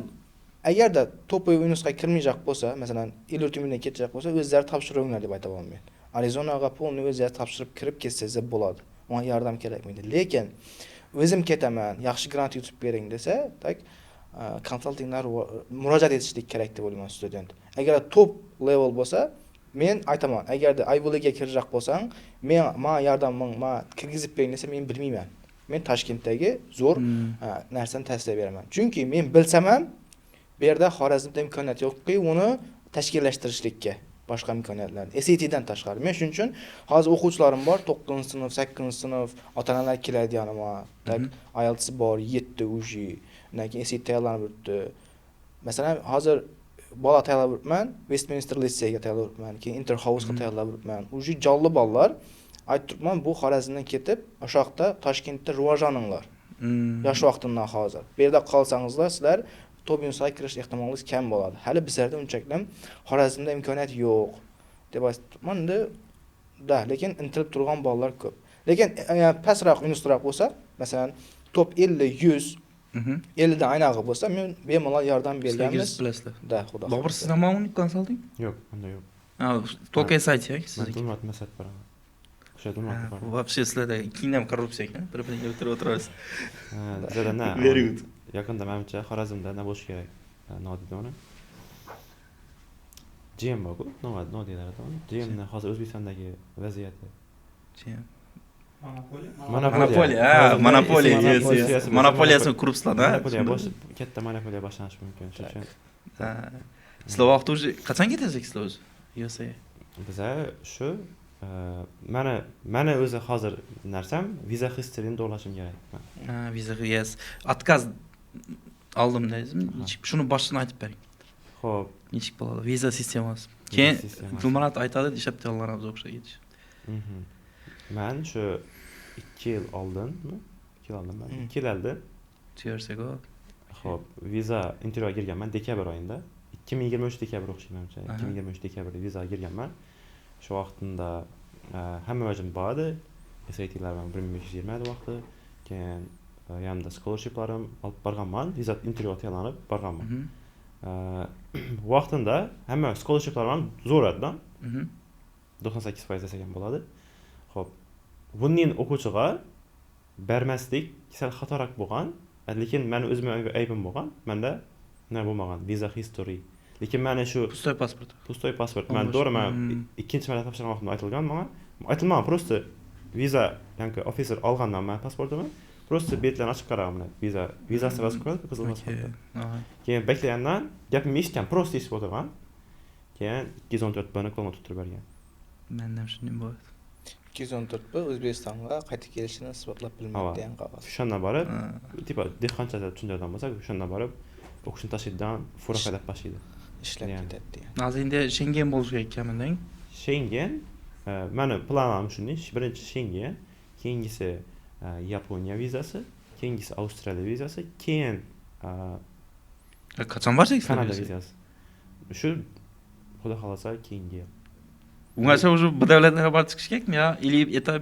agarda to'pay nusxa kirmayjak bo'lsa, masalan, 50 mingdan ketjak bo'lsa, o'zlari topshiringlar deb aytaman men. Arizonaga pulni o'zlari topshirib kirib ketsangiz bo'ladi. Unga yordam kerakmaydi. Lekin o'zim ketaman, yaxshi grant yutib bering desa, tak konsaltinglar murojaat etishlik kerak deb o'ylayman student. Agar top level bo'lsa, men aytaman, agarda Aybuliga kirjak bo'lsang, men yordamim, men kirgizib bering desa, men bilmayman. Men Toshkentdagi zo'r narsani tavsiya beraman. Chunki men bilsam ham bu yerda Xorazmda imkoniyat yo'qki, uni tashkillashtirishlikka boshqa imkoniyatlar. SATdan tashqari. Men shuning uchun hozir o'quvchilarim bor, 9-sinf, 8-sinf, ota-onalar keladi yanıma. Tak IELTS bor, 7 uji, undan keyin SAT tayyorlanib o'tdi. Masalan, hozir bola tayyorlab o'tman, Westminster litseyga tayyorlab o'tman, keyin Interhouse-ga tayyorlab o'tman. Uji jonli bolalar. Aytib turibman, bu Xorazmdan ketib, o'sha yoqda Toshkentda rivojlaninglar. Yosh vaqtimdan hozir. Bu yerda qolsangizlar, sizlar top yunusga kirish ehtimolingiz kam bo'ladi. Hali bizlarda unchaklam Xorazmda imkoniyat yo'q deb aytibman. Da, lekin intilib turgan bolalar ko'p. Lekin pastroq yunusroq bo'lsa, masalan, top 50, 100, 50 dan aynog'i bo'lsa, men bemalol yordam berganmiz. Da, xudo.
Bobur sizda bormi konsalting?
Yo'q, unda yo'q.
Только сайт yo'q
Men
sizniki.
Dilmurod Masat baraman. O'sha Dilmurod baraman.
Вообще sizlarda ikkingiz ham korrupsiya ekan, bir-biriga o'tirasiz.
Bizada na.
Very good.
Yaqinda menimcha Xorazmda nima bo'lish kerak? Nodidoni. GM bor-ku, nodidalarda. GMni hozir O'zbekistondagi vaziyati.
Monopoliya. Monopoliyasini quribsizlar-da.
Katta monopoliya boshlanishi mumkin. Shuning uchun
Sizlar vaqtda o'zi qachon ketasiz sizlar o'zi? USA.
biza shu mana o'zi hozir narsam viza historyni to'lashim kerak.
Viza yes. Отказ oldim deysizmi? Shuni boshdan aytib bering.
Xo'p,
Nechik bo'ladi? Viza sistemasi. Keyin Dilmurod aytadi, ishab tayyorlanamiz o'sha ketish.
men shu 2 yil oldinmi? keldim ben. 2 yil oldi.
Cheers go.
Xo'p, viza intervyuga girganman dekabr oyida. 2023 dekabr o'xshaymancha.
Aha.
2023 dekabrda vizaga girganman. Shu vaqtda hamma vajim bor edi. SAT'lar bilan 1520 edi vaqti. Keyin yanımda scholarship'larim olib borganman. Viza intervyuga tayyorlanib borganman. Vaqtida hamma scholarship'larim zo'r edi. 98% desak bo'ladi. Xo'p, bundan o'quvchiga bermaslik sal xatorak bo'lgan. Lekin men o'zimga aybim bo'lgan. Menda nima bo'lmagan, visa history. Lekin mana shu pustoy pasport. Men to'g'ri men ikkinchi marta topshirgan vaqtimda aytilgan menga. Aytilmagan, просто viza, ya'ni officer olgandan men pasportimni просто betlarni ochib qaragaman. Vizasi yozib qo'yadi, qizil pasportda. Keyin beklagandan gapimni eshitgan, просто eshitib o'tirgan. Keyin 214 bani qo'lga tutib bergan.
Menda ham shunday bo'ldi.
214 bu O'zbekistonga qaytib kelishini isbotlab bilmaydi degan qog'oz.
O'shandan borib, tipa dehqonchada tushunadigan bo'lsak, o'shandan borib o'qishni tashlaydigan fura haydab tashlaydi.
Ishlab
Yani.
ketadi degan.
Hozir endi Schengen bo'lishi kerak kamidang.
Schengen, meni planim shunday, birinchi Schengen, keyingisi Yaponiya vizasi, keyingisi Avstraliya vizasi, keyin
Qachon borsang
Kanada vizasi. Shu xudo xolasa keyingi.
Ungacha уже bu davlatlarga borib chiqish kerakmi yo? Или это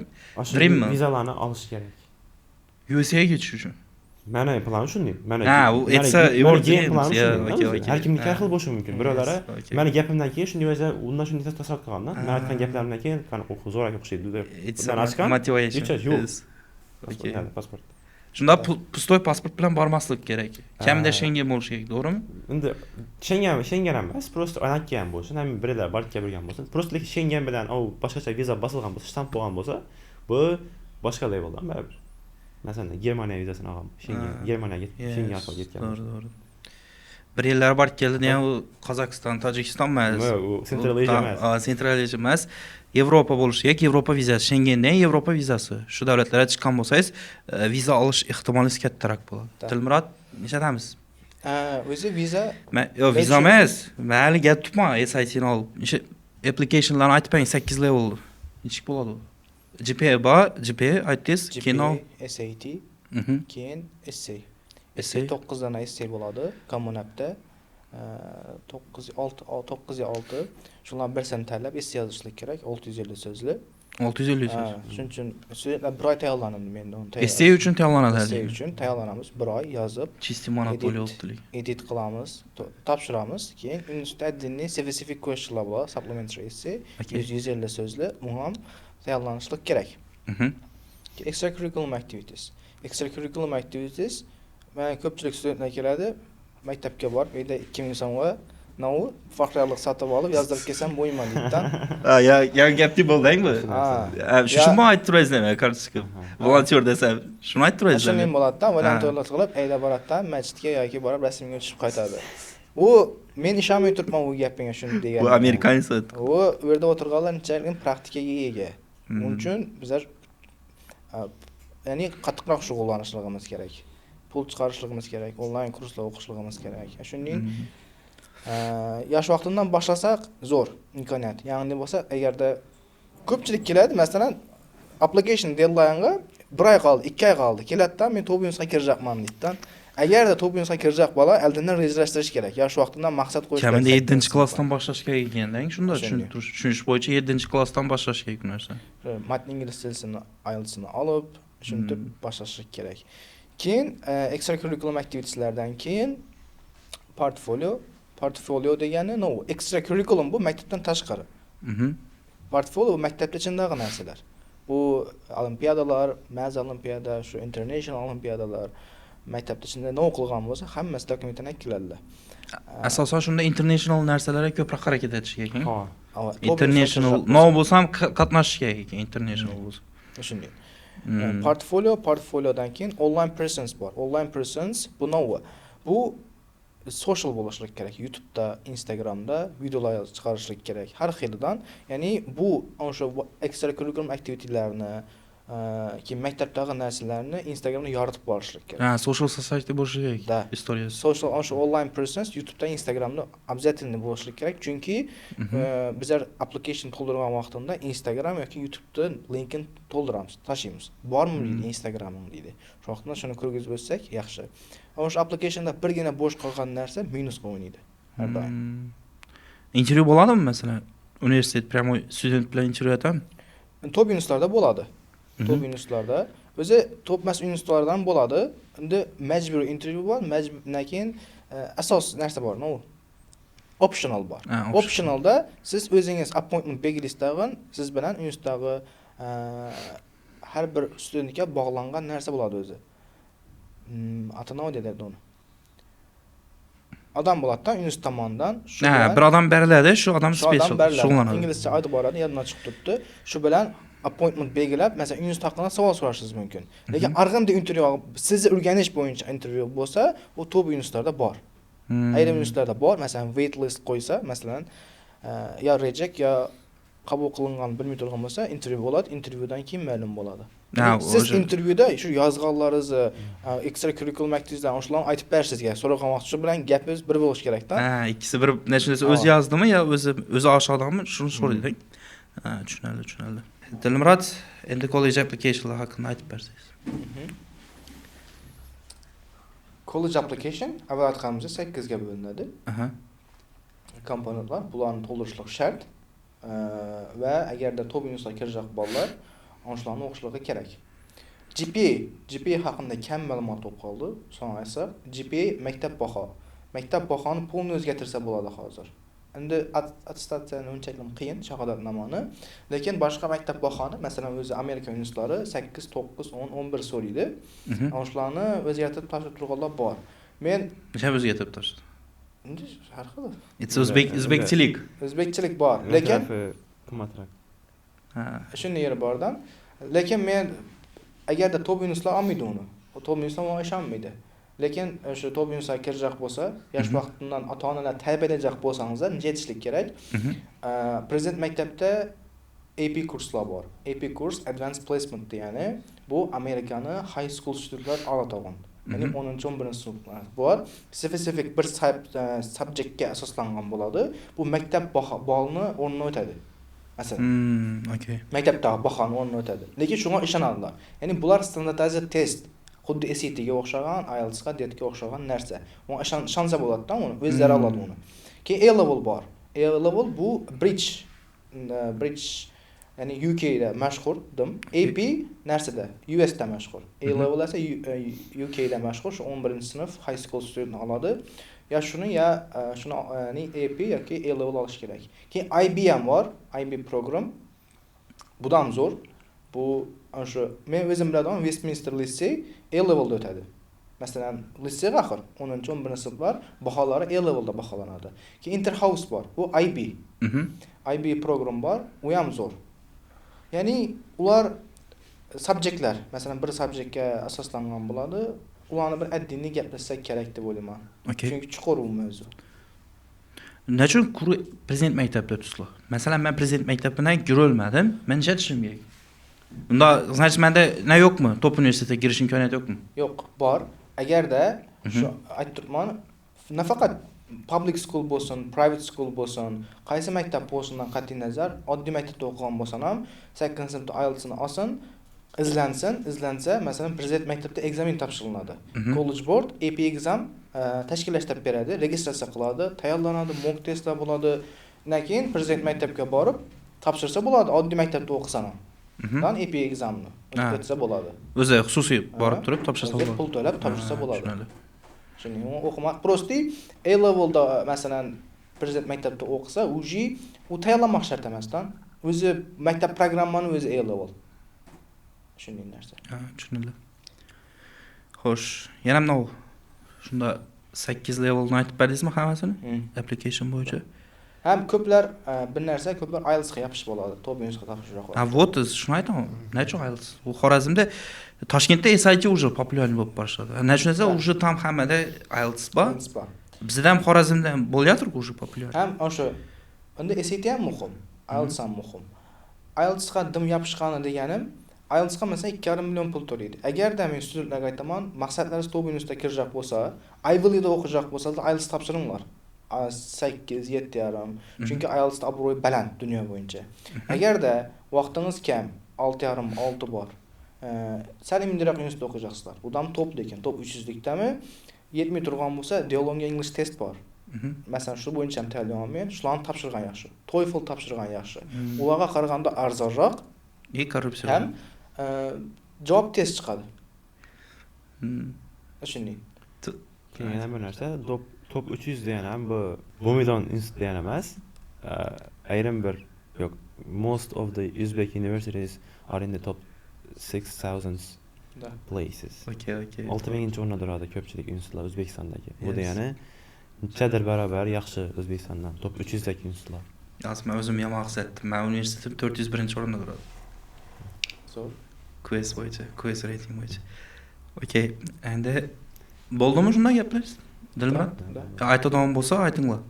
Dreammi?
Vizalarni olish kerak.
USAga ketish uchun.
Meni planim shunday.
Ha, u etsa your dreams.
Har kimniki har xil bo'lishi mumkin. Birovlari
Okay.
meni gapimdan keyin shunday o'zi undan shunday tasavvur qilgandan, men aytgan gaplarimdan keyin qani zo'rak o'xshaydi deb.
It's
Bundan ochgan.
motivation.
Yo'q.
Yes. Okay.
Pasport.
Shunda pustoy pasport bilan bormaslik kerak. Kamida Schengen bo'lishi kerak, to'g'rimi?
Endi Schengen emas, просто oynatgan bo'lsin, ham birlar borib kelgan bo'lsin. Просто lekin Schengen bilan u boshqacha viza bosilgan bo'lsa, shtamp bo'lgan bo'lsa, bu boshqa leveldan baribir. Masalan, Germaniya vizasini olgan. Germaniyaga Schengen orqali ketgan.
To'g'ri. Bir yillar borib keldi, ham u Qozog'iston, Tojikiston emas.
U Central Asia emas.
Central Asia emas. Yevropa bo'lishi kerak, Yevropa vizasi, Schengendan Yevropa vizasi. Shu davlatlarga chiqqan bo'lsangiz, viza olish ehtimolingiz kattaroq bo'ladi. Dilmurod, nechadamiz?
O'zi viza
Yo'q, viza emas. Men hali gap tutman, SAT'ni olib. O'sha applicationlarni aytib bering, 8 level. Nechik bo'ladi u? GPA bor, GPA aytdingiz, keyin
SAT, keyin essay.
Essay
9 dana essay bo'ladi kommunapda. 906 shularni birsini tanlab essay yozishlik kerak, 650 so'zli.
650 so'z.
Shuning uchun studentlar bir oy tayyorlanadi menda uni tayyorlash.
Essay uchun tayyorlanadi.
Essay uchun tayyorlanamiz, bir oy yozib,
Чистый monopoliya o'tdilik.
edit qilamiz, topshiramiz, keyin institutning specific questionlar bor, supplementary essay, 150 so'zli, u ham tayyorlanishlik kerak. Extracurriculum activities. Extracurriculum activities men ko'pchilik studentlar keladi, maktabga borib, uyda 2000 so'mga Nav faxriylik sotib olib yozdirib kelsam bo'yman deydidan.
Ya gapni bo'ldingmi? Shuni aytib turasizmi, kartochka. Volontyor desam, shuni aytib turasizmi?
Shunday bo'ladi-da, volontyorlik qilib, ayda boradi-da, masjidga yoki borib rasmga tushib qaytadi. U men ishonmay turibman u gapingga shuni degan.
Bu amerikanец.
U yerda o'tirganlar nichalik praktikaga ega. Uning uchun bizlar ya'ni qattiqroq shug'ullanishligimiz kerak. Pul chiqarishligimiz kerak, onlayn kurslar o'qishligimiz kerak. Shuningdek yosh vaqtimdan boshlasak zo'r imkoniyat. Ya'ni bo'lsa, agarda ko'pchilik keladi, masalan, application deadline-ga 1 oy qoldi, 2 oy qoldi. Keladi-da, men To'biyusga kirjaqman deydidan. Agarda To'biyusga kirjaq bola, oldindan rejalashtirish kerak. Yosh vaqtimdan maqsad qo'yish kerak.
Kamida 7-klassdan boshlash kerak ekanda, shunda tushunish bo'yicha 7-klassdan boshlash kerak bu narsa.
Matn ingliz tilisini, IELTS'ni olib, shuni boshlash kerak. Keyin extracurriculum activitieslardan keyin portfolio degani extracurriculum bu maktabdan tashqari. Portfolio bu maktabda ichidagi narsalar. Bu olimpiadalar, maz olimpiada, shu international olimpiadalar, maktabda ichida nima qilgan bo'lsa, hammasi dokumentdan keladi.
Asosan shunda international narsalarga ko'proq harakat etish kerak.
International
nima bo'lsa ham qatnashish kerak ekan, international bo'lsa.
Shunday. Portfoliodan keyin online presence bor. Online presence bu nima? Bu social bo'lishlik kerak. YouTube'da, Instagram'da videolar chiqarishlik kerak. Har xilidan. Ya'ni bu o'sha extracurriculum activity'larni keyin maktabdagi narsalarni Instagramda yoritib borishlik kerak.
Ha, social society bo'lishi kerak.
Da.
Istoriyasi.
Social o'sha online presence YouTube'da, Instagramda обязательно bo'lishlik kerak, chunki bizlar application to'ldirgan vaqtida Instagram yoki YouTube'da linkini to'ldiramiz, tashlaymiz. Bormi deydi Instagraming deydi. Shu vaqtda shuni kirgizib o'tsak yaxshi. O'sha applicationda birgina bo'sh qolgan narsa minusga o'ynaydi. Har doim.
Intervyu bo'ladimi masalan? Universitet прямой student bilan intervyu etami?
Top universitetlarda bo'ladi. Top universitetlarda o'zi top mas universitetlardan bo'ladi. Endi majburiy intervyu bor, majburdan keyin asos narsa bor, no? Optional bor. Optionalda siz o'zingiz appointment belgilaysizdan, siz bilan universitetdagi har bir studentga bog'langan narsa bo'ladi o'zi. Atanov deyiladi uni. Odam bo'ladi-da, universitet tomonidan shu bilan
bir odam beriladi, shu odam special shug'ullanadi.
Inglizcha aytib boradi, yodimdan chiqib turibdi. Shu bilan appointment belgilab, masalan, universitet haqida savol so'rashingiz mumkin. Lekin arg'imda intervyu, sizni o'rganish bo'yicha intervyu bo'lsa, u top universitetlarda bor. Ayrim universitetlarda bor, masalan, wait list qo'ysa, masalan, yo reject yo qabul qilingan bilmay turgan bo'lsa, intervyu bo'ladi, intervyudan keyin ma'lum bo'ladi. Siz intervyuda shu yozganlaringizni, extracurricular activitie'larni o'shalarni aytib berishingiz kerak. So'ragan vaqt shu bilan gapingiz bir bo'lishi kerak-da.
Ikkisi bir narsa o'zi yozdimi yo o'zi oshadimi? Shuni so'raydik. Tushunadi. Dilmurod, endi college applicationlar haqida aytib bersangiz.
College application avval aytganimizda 8 ga bo'linadi. Komponentlar, bularni to'ldirishlik shart. Va agarda top universitetga kirajak bolalar onlarni o'qishligi kerak. GPA haqida kam ma'lumot to'p qoldi. So'ng esa GPA maktab baho. Maktab bahoni polni o'zgartirsa bo'ladi hozir. Endi attestatsiyani unchalik qiyin shahodatnomani, lekin boshqa maktab bahoni, masalan, o'zi Amerika universitetlari 8, 9, 10, 11 so'raydi. O'shalarni o'zgartirib tashlab turganlar bor. Men
nima o'zgartirib tashladi?
Endi har xil.
O'zbekchilik
bor, lekin
qimmatroq.
Shunday yeri bordan. Lekin men agarda top universitetlar olmaydi uni. O top universitetlar ishonmaydi. Lekin o'sha top universitetga kirajak bo'lsa, yosh vaqtidan ota-onalar tarbiyalajak bo'lsangizlar, nima yetishlik kerak? Prezident maktabda AP kurslar bor. AP kurs Advanced Placement ya'ni bu Amerikani high school studentlar oladigan. Ya'ni 10-11 sinflar bor. Specific bir subjectga asoslangan bo'ladi. Bu maktab bolni o'rnini o'tadi. Masalan.
Okay.
Maktabdagi bahoni o'rnini o'tadi. Lekin shunga ishonadilar. Ya'ni bular standardizatsiya test. Xuddi SAT ga o'xshagan, IELTS ga, DET ga o'xshagan narsa. Unga ishonsa bo'ladi-da uni, o'zlari oladi uni. Keyin A-level bor. A-level bu bridge, ya'ni UK da mashhur dim. AP narsada, US da mashhur. A-level esa UK da mashhur, shu 11-sinf high school student oladi. Ya shuni ya'ni AP yoki A-level olish kerak. Keyin IB ham bor, IB program. Bu ham zo'r. Bu o'sha men o'zim biladigan Westminster Lisey A-levelda o'tadi. Masalan, lisey axir 10-11 sinflar baholari A-levelda baholanadi. Keyin Interhouse bor. Bu IB. IB program bor, u ham zo'r. Ya'ni ular subjektlar, masalan, bir subjektga asoslangan bo'ladi. Ularni bir addiniy gaplashsak kerak deb o'ylayman. Chunki chuqur u mavzu.
Nechun prezident maktabda tuslar? Masalan, men prezident maktabidan ko'rilmadim. Men ishlatishim kerak. Bunda значит menda nima yo'qmi? Top universitetga kirish imkoniyati yo'qmi?
Yo'q, bor. Agarda shu aytib turibman, nafaqat public school bo'lsin, private school bo'lsin, qaysi maktab bo'lsindan qat'iy nazar, oddiy maktabda o'qigan bo'lsa ham 8-sinfda IELTS'ni olsin, izlansa, masalan, prezident maktabda ekzamen topshiriladi. College board AP exam tashkillashtirib beradi, registratsiya qiladi, tayyorlanadi, mock testlar bo'ladi. Undan keyin prezident maktabga borib topshirsa bo'ladi, oddiy maktabda o'qisa ham. Dan AP examni o'tkazsa bo'ladi.
O'zi xususiy borib turib topshirsa bo'ladi.
Pul to'lab topshirsa bo'ladi. Shuning o'qimak prosti A-levelda masalan prezident maktabda o'qisa, u tayyorlanmoq shart emasdan. O'zi maktab programmani o'zi A-level. Shunday narsa.
Tushunildi. Xo'sh, yana nima? Shunda 8 levelni aytib berdingizmi hammasini? Application bo'yicha.
Ham ko'plar bir narsa, ko'plar IELTS ga yopishib oladi. Top universitetga topshirish.
Вот, shuni aytaman. Nechun IELTS? Bu Xorazmda, Toshkentda SAT уже populyar bo'lib boshladi. Nechunsa уже tam hammada IELTS bor. Bizda ham Xorazmda ham bo'lyapti уже populyar.
Ham o'sha endi SAT ham muhim, IELTS ham muhim. IELTS ga dim yopishgani deganim, IELTS'ga masalan 2,5 million pul to'laydi. Agarda men studentlarga aytaman, maqsadlaringiz top universitetda kirajak bo'lsa, Ivy League'da o'qijak bo'lsa, IELTS topshiringlar. 8, 7,5. Chunki IELTS'da obro'y baland dunyo bo'yicha. Agarda vaqtingiz kam, 6,5, 6 bor. Sal mindiroq universitetda o'qijaksizlar. Bu ham top lekin, top 300likdami? Yetmay turgan bo'lsa, Duolingo English test bor. Masalan, shu bo'yicha ham tayyorlayolmayman. Shularni topshirgan yaxshi. TOEFL topshirgan yaxshi. Ularga qaraganda arzonroq
korrupsiya.
ham javob test chiqadi. Shunday.
Keyin yana bir narsa, top 300 degan ham bu Bomidon institut degan emas. Ayrim bir yo'q, most of the Uzbek universities are in the top 6,000
Da.
places.
Okay.
6000-chi o'rinda turadi ko'pchilik institutlar O'zbekistondagi. Bu
Yes.
degani nechadir barobar yaxshi O'zbekistondan top 300dagi institutlar.
Aslida men o'zim yomon his etdim. Men universitetim 401-o'rinda turadi.
Zo'r.
Quiz bo'yicha, quiz rating bo'yicha. Okay, endi bo'ldimi shunday gaplar? Dilmurod?
Da.
Aytadigan bo'lsa aytinglar.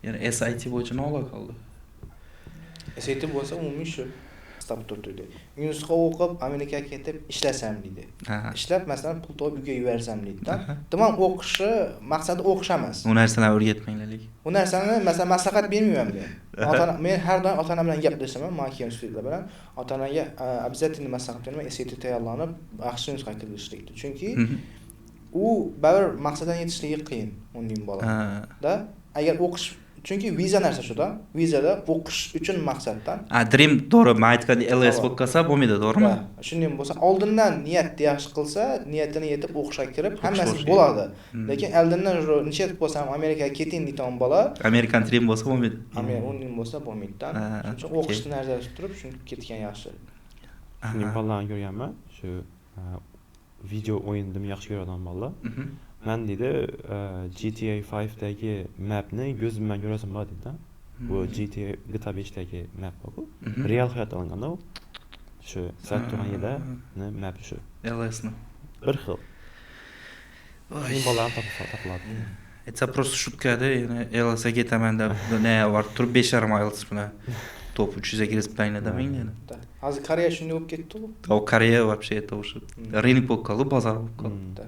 Ya'ni SIT bo'yicha nima qoldi?
SAT bo'lsa umumiy shu stop turdi. Universitetga o'qib, Amerikaga ketib ishlasam deydi. Ishlab, masalan, pul topib uyga yuborsam deydi. Tamam, o'qishi maqsadi o'qish emas.
Bu narsalarni o'rgatmanglar lekin.
Bu narsani masalan maslahat bermayman men. Men har doim ota-onam bilan gaplashaman, makiyan studentlar bilan. Ota-onaga обязательно maslahat beraman, SAT tayyorlanib, yaxshi universitetga kirishlikdi. Chunki u baribir maqsaddan yetishligi qiyin undan bola. Da, agar o'qish chunki viza narsa shuda. Vizada o'qish uchun maqsaddan.
Dream to'g'ri, men aytgandek LS bo'lib qolsa bo'lmaydi, to'g'rimi?
Shunday bo'lsa, oldindan niyatni yaxshi qilsa, niyatini yetib o'qishga kirib, hammasi bo'ladi. Lekin oldindan niyat bo'lsa ham Amerikaga keting degan bola,
American Dream bo'lsa bo'lmaydi.
undan bo'lsa bo'lmaydi. Shuning uchun o'qishni nazarda tutib, shuni ketgan yaxshi.
Men bolalarni ko'rganman, shu video o'yinni yaxshi ko'radigan bolalar. Men deydi GTA 5dagi mapni ko'zim bilan ko'rasan bor deydi. Bu GTA 5dagi map bu. Real hayotda olinganda u. Shu Saturn yida map shu.
LS ni.
Bir xil. Men bolalarni topiladi.
Это просто шуткада, ya'ni LSga ketaman deb ne var turib 5,5 miles bilan top 300 ga kirib tayinladam endi.
Hozir Koreya shunday bo'lib ketdi-ku.
O Koreya вообще это уже рынок bo'lib qoldi, bozor bo'lib qoldi.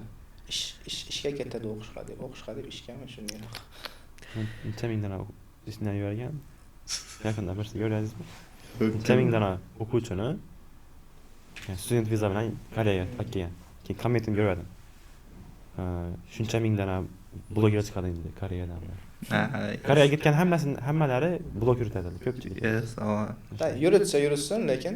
Ishga ketadi o'qishga deb ishgami shunday.
Necha mingdan ishdan yuborgan. Yaqinda birsi ko'radingizmi? Necha mingdan o'quvchini student viza bilan Koreyaga kelgan. Keyin kommentini ko'rdim. Shuncha mingdan bloger chiqadi endi Koreyadan. Koreyaga ketgan hammalari blog yuritadi, ko'pchilik.
Yes,
Yuritsin, lekin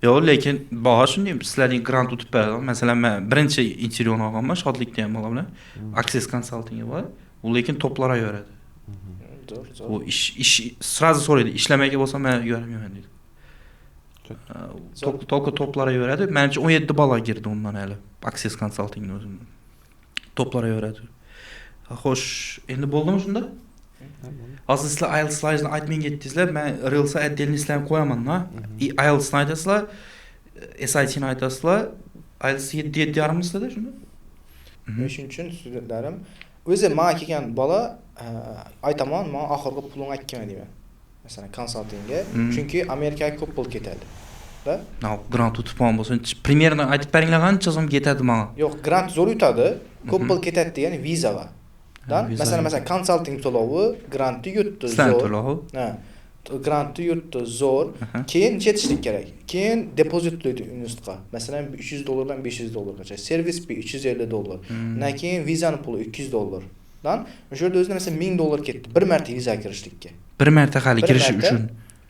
yo'q, lekin baho shunday, sizlarning grant o'tib beradi. Masalan, men birinchi intervyuni olganman, shodlikda ham bilan Access Consulting bor. U lekin to'plara yoradi.
zo'r.
U ish sразу so'raydi, ishlamay bo'lsa men yoramayman deydi. To'plara yoradi. Menimcha 17 bola girdi undan hali. Access Consultingning o'zini. To'plara yoradi. Xo'sh, endi bo'ldimi shunda? Hozir sizlar IELTS slaydini aytmay ketdingizlar, men Reels'a отдельный slayd qo'yaman-da. IELTS'ni aytasizlar, SAT'ni aytasizlar, IELTS 7,5 mislarda shunda?
Shuning uchun studentlarim o'zi menga kelgan bola aytaman, men oxirgi pulni aytmayman deyman. Masalan, konsaltingga, chunki Amerikaga ko'p pul ketadi. Da?
Grant o'tib qolgan bo'lsa, примерно aytib beringlar qancha so'm ketadi menga?
Yo'q, grant zo'r yutadi, ko'p pul ketadi degani vizaga. Masalan, konsalting to'lovi grantni yutdi zo'r. Grantni yutdi zo'r. Keyin chetishlik kerak. Keyin depozit to'laydi universitetga. Masalan, $300 dan $500gacha. Servis fee $350. Undan keyin vizani puli $200. O'sha yerda o'zida masalan $1000 ketdi. Bir marta vizaga kirishlikka.
Bir marta hali kirish uchun.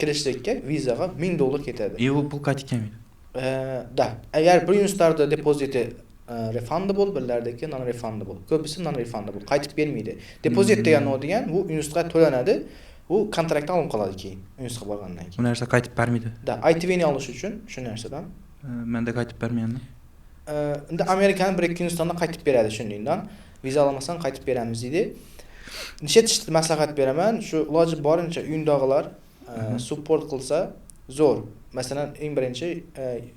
Kirishlikka vizaga $1000 ketadi.
Bu pul qaytib kelmaydi.
Da. Agar bir universitetda depoziti refundable, birlardagi non-refundable. Ko'pisi non-refundable, qaytib bermaydi. Depozit degan nima degan, bu universitetga to'lanadi, u kontraktdan olib qoladi keyin, universitetga borgandan keyin.
Bu narsa qaytib bermaydi.
Da, ITV'ni olish uchun shu narsadan.
Menda qaytib bermayapman.
Endi Amerikani bir ikki Hindistondan qaytib beradi shundaydan. Viza olmasang qaytib beramiz deydi. Nechta maslahat beraman, shu iloji borincha uyindagilar support qilsa zo'r. Masalan, eng birinchi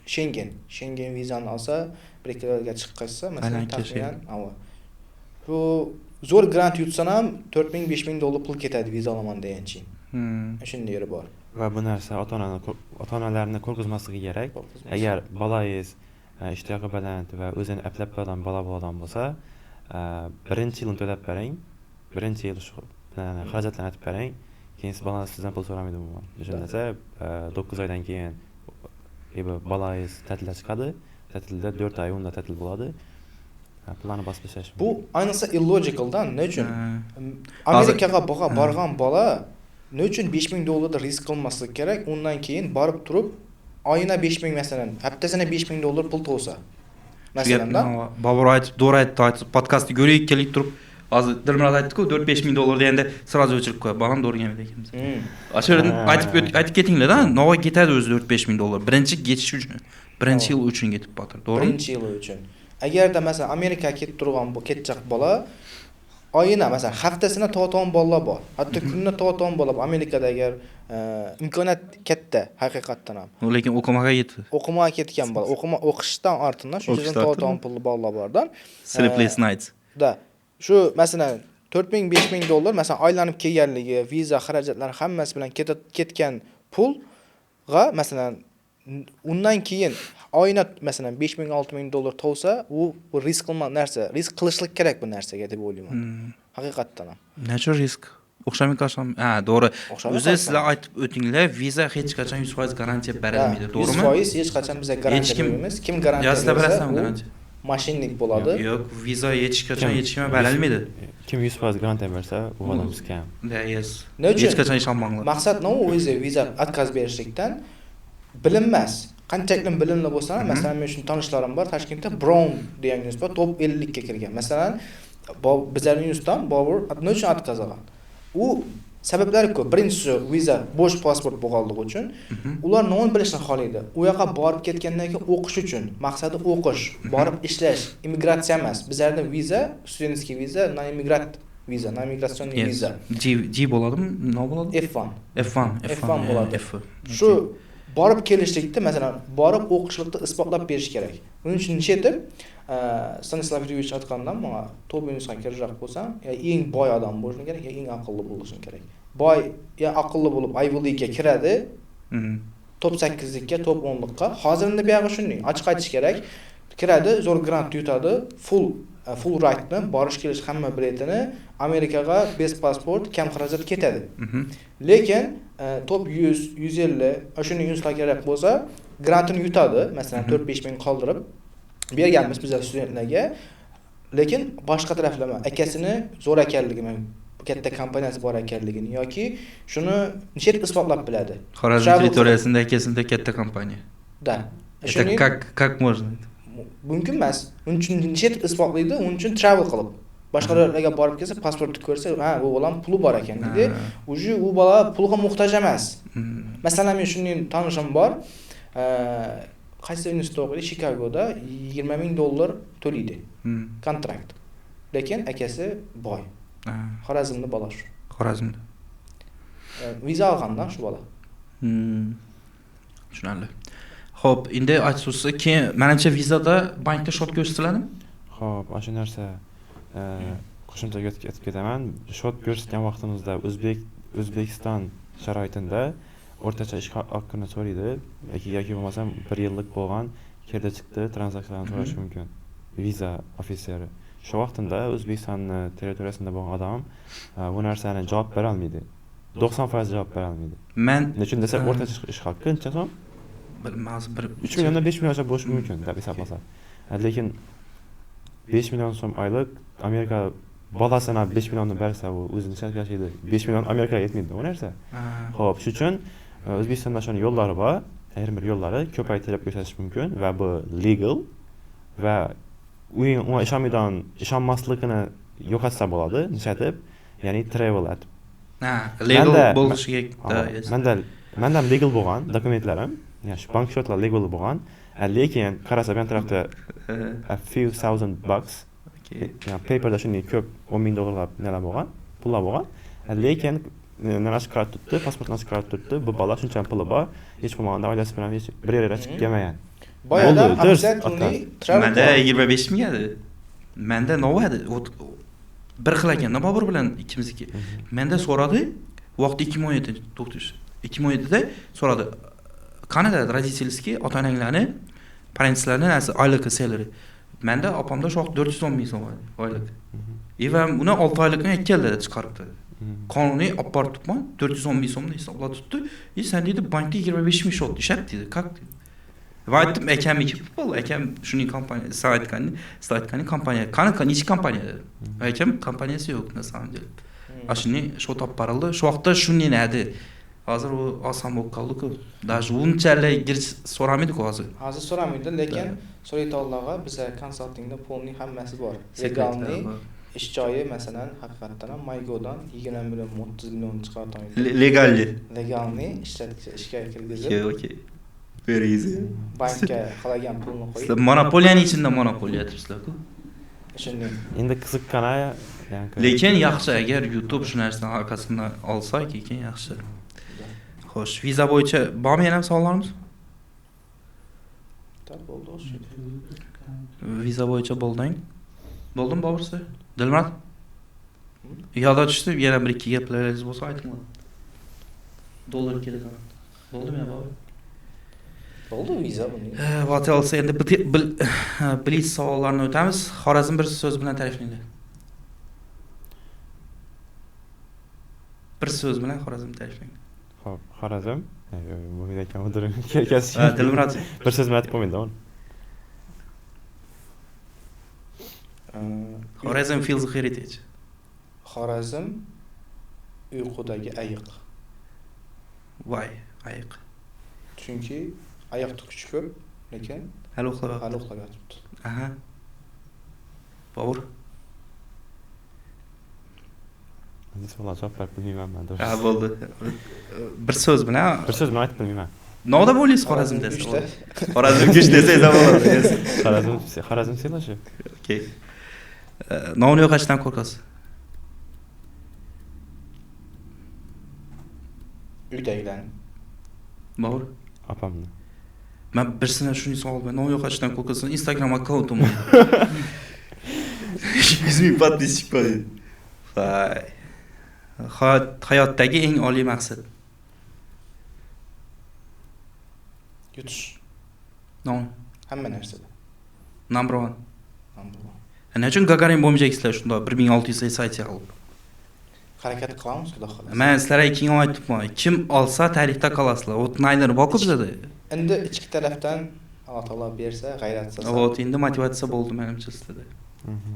Schengen vizani olsa, bir ikkilarga chiqib qolsa, masalan, taxminan bu zo'r grant yutsan ham $4000-5000 pul ketadi viza olaman deganchi. Shunday yeri bor.
va bu narsa ota-onalarni qo'rqitmasligi kerak. Agar bolangiz ishtiyoqi baland va o'zini aplab qiladigan bola bo'lsa, birinchi yilni to'lab bering, birinchi yil shu xarajatlarni aytib bering, keyin siz bolangiz sizdan pul so'ramaydi umuman. O'shanda 9 oydan keyin bolangiz ta'tilga chiqadi, ta'tilda 4 oy unda ta'til bo'ladi. Pullarni bosib tashlash.
Bu ayniqsa illogical-dan. Ne uchun? Amerikaga borgan bola ne uchun $5000 risk qilmaslik kerak? Undan keyin borib turib oyina 5000 masalan, haftasina $5000 pul to'sa. Masalan,
Bobur aytib, Dora aytib, podkastni ko'rib kelib turib, hozir Dilmurod aytdi-ku, $4-5 deganda sirazi o'chirib qo'yadi. Balam do'rgan ekamiz. O'sha aytib ketinglar-da, nova ketadi o'zi $4-5 birinchi ketish uchun. Birinchi yil uchun ketib botir, to'g'rimi?
Birinchi yil uchun. Agarda masalan Amerikaga ketib turgan bu ketjaq bola oyina masalan haftasina to'g'on bolalar bor. Hatto kunni to'g'on bola Amerikada agar imkoniyat katta haqiqatdan ham.
Lekin o'qimaga yetdi.
O'qimaga ketgan bola, o'qishdan ortidan shuncha to'g'on pulli bolalar bordan.
Sleepless nights.
Da. Shu masalan $4000-$5000 masalan aylanib kelganligi, viza xarajatlari hammasi bilan ketgan pulga masalan undan keyin oyina masalan $5000-$6000 to'sa, u risk qilma narsa, risk qilishlik kerak bu narsaga deb o'ylayman. Haqiqatdan ham.
Natural risk. O'xshamay qolsam, to'g'ri. O'zi sizlar aytib o'tinglar, viza hech qachon 100% garantiya berilmaydi, to'g'rimi?
100% hech qachon bizga garantiya bermaymiz. Kim garantiya bersa,
berasam garantiya.
Mashinnik bo'ladi.
Yo'q, viza hech qachon berilmaydi.
Kim 100% garantiya bersa, u odam scam.
Yes.
Nechun?
Hech qachon ishonmanglar.
Maqsad nima o'zi viza отказ berishlikdan bilinmas. Qanchalik bilimli bo'lsa ham, masalan men shuni tanishlarim bor, Toshkentda Brown degan universitet top 50 ga kirgan. Masalan, bizlar universitetdan Bobur nechun отказ olgan? U sabablari ko'p. Birinchisi viza bo'sh pasport bo'lganligi uchun ular nima bilishni xohlaydi. U yoqqa borib ketgandan keyin o'qish uchun, maqsadi o'qish, borib ishlash, immigratsiya emas. Bizlarda viza, studentskiy viza, na immigrat viza, na immigratsioniy viza.
G bo'ladimi? Nima bo'ladi?
F1 bo'ladi. Shu borib kelishlikda masalan borib o'qishlikda isbotlab berish kerak. Uning uchun nechetib Stanislav Yuryevich aytgandan menga top universitetga kirishaq bo'lsam, eng boy odam bo'lishi kerak, eng aqlli bo'lishi kerak. Boy, aqlli bo'lib Ivy League'ga kiradi. Top 8likka, top 10likka. Hozirda bu yoqqa shunday, ochiq aytish kerak. Kiradi, zo'r grant yutadi, full rightni, borish kelish hamma biletini Amerikaga best pasport, kam xarajat ketadi. Lekin top 100, 150 o'shani universitetga kerak bo'lsa, grantini yutadi, masalan 4-5 ming qoldirib berganmiz bizlar studentlarga. Lekin boshqa taraflama akasini zo'r ekanligini, katta kompaniyasi bor ekanligini yoki shuni nechta isbotlab biladi.
Xorazm territoriyasida akasida katta kompaniya.
Da.
Это как можно?
Mumkin emas. Uning uchun nechta isbotlaydi, uning uchun travel qilib boshqalarga borib kelsa, pasportni ko'rsa, ha, bu bolam puli bor ekan dedi. U bola pulga muhtoj emas. Masalan, men shunday tanishim bor. Qaysi universitetda o'qiydi? Chicagoda $20,000 to'laydi. Kontrakt. Lekin akasi boy. Xorazmda bola shu.
Xorazmda.
Viza olgandan shu bola.
Tushunarli. Xo'p, endi aytsa, keyin menimcha vizada bankda shot ko'rsatiladimi?
Xo'p, ana shu narsa qo'shimchaga aytib ketaman. Shot ko'rsatgan vaqtimizda O'zbekiston sharoitida o'rtacha ish haqini so'raydi yoki bo'lmasam 1 yillik bo'lgan keldi chiqdi tranzaksiyalarni so'rash mumkin. Viza ofitseri. Shu vaqtda O'zbekiston territoriyasida bo'lgan odam bu narsani javob bera olmaydi. 90% javob bera olmaydi.
Men
nechun desa o'rtacha ish haqi qancha so'm?
Bilmas,
3 milliondan 5 milliongacha bo'lishi mumkin deb hisoblasa. Lekin 5 million so'm oylik Amerika bolasini 5 millionni bersa, u o'zini yashaydi. 5 million Amerikaga yetmaydi u narsa. Xo'p, shuning uchun O'zbekistonda shon yo'llari bor, ayrim bir yo'llari ko'paytirib ko'rsatish mumkin va bu legal va u ishonmasligini yo'qotsa bo'ladi, nishatib, ya'ni travel at.
Legal bo'lishiga
menda legal bo'lgan dokumentlarim, ya'ni shu bank shotlar legal bo'lgan, lekin qarasa bu tarafda a few thousand bucks, ya'ni paperda shunday ko'p $10,000 nelar bo'lgan, pullar bo'lgan, lekin nanash karat tutdi, pasportni karat tutdi, bu bola shuncha puli bor, hech bo'lmaganda oilasi bilan hech bir yerga chiqib kelmagan.
Boyada obsessive
menda 25 ming edi. Menda nima edi? Bir xil ekan, Bobur bilan ikkimizniki. Menda so'radi, vaqt 2017 to'xtash. 2017'de so'radi. Qanday родительский ota-onanglarni, parentlarni narsa oylik salary. Menda opamda shu 410 ming so'm oylik. Va uni 6 oylikni 2 yilda chiqaribdi. Qonuniy olib borib turibman, 410 ming so'mni hisoblab turibdi. Sen dedi bankda 25 ming shot ishlat dedi. Как dedi. Va aytdim akamniki pul, akam shuning kompaniyasi aytgani kompaniya. Qanaqa nechi kompaniya dedi. Akam kompaniyasi yo'q na samom деле. Ashuni shu topib barildi. Shu vaqtda shuni nadi. Hozir u oson bo'lib qoldi-ku. Даже unchalik girish so'ramaydi-ku hozir.
Hozir so'ramaydi, lekin so'raydiganlarga bizda konsaltingda pulning hammasi bor. Legalniy ish joyi masalan haqiqatan ham Maygodan 20 million 30 million chiqaradi.
Legalli.
Legalniy ishga kirgizib,
Okay. Very easy.
bankka qolagan pulni qo'yib,
Sizlar monopoliyaning ichida monopoliya aytibsizlar-ku.
shunday.
Endi qiziqqan yani
Lekin yaxshi agar YouTube shu narsani orqasidan olsa, keyin yaxshi. Xo'sh, viza bo'yicha bormi yana savollarimiz?
Tab bo'ldi o'sha.
Viza bo'yicha bo'lding. Bo'ldimi Bobursi? Dilmurod? Yo'lda tushdi, yana bir ikki gaplaringiz bo'lsa aytinglar. Dollar kelasan. Bo'ldimi ya Bobur?
Bo'ldi viza buni.
What else? Endi bilish savollarni o'tamiz. Xorazm bir so'z bilan ta'riflaydi. Bir so'z bilan Xorazm ta'riflang.
Xo'p, Xorazm. Muhit akam o'tirib kelkasi.
Dilmurod.
Bir so'z bilan aytib qo'ymaydi uni.
Xorazm feels heritage.
Xorazm uyqudagi ayiq.
Why? Ayiq.
Chunki oyoqda kuch ko'p, lekin
Hali uxlab.
hali uxlab yotibdi.
Aha. Bobur.
Endi savol javob berib bilmayman men.
Ha, bo'ldi. Bir so'z bilan.
Bir so'z bilan aytib bilmayman.
Noda bo'laysiz Xorazm desa.
Uchta.
Xorazm kuch desangiz ham bo'ladi.
Xorazm selashi.
Okay. Nonni yo'qotishdan qo'rqasiz.
Uydagilarni.
Bobur.
Opamni.
Men birsini shuni savol bilan nonni yo'qotishdan qo'rqasan. Instagram akkauntim. 100 ming подписчик bor. Vay. Hayotdagi eng oliy maqsad.
Yutish
Non.
hamma narsada.
Number 1.
Number one.
Nima uchun Gagarin bo'lmaysizlar shunda 1600 sayt qilib?
Harakat qilamiz, xudo xohlasa.
Men sizlarga keyin aytibman. Kim olsa tarixda qolasizlar. O'tnaylar boqib bizda.
Endi ichki tarafdan Alloh taolo bersa, g'ayrat qilsa,
Вот, endi motivatsiya bo'ldi menimcha sizlarda.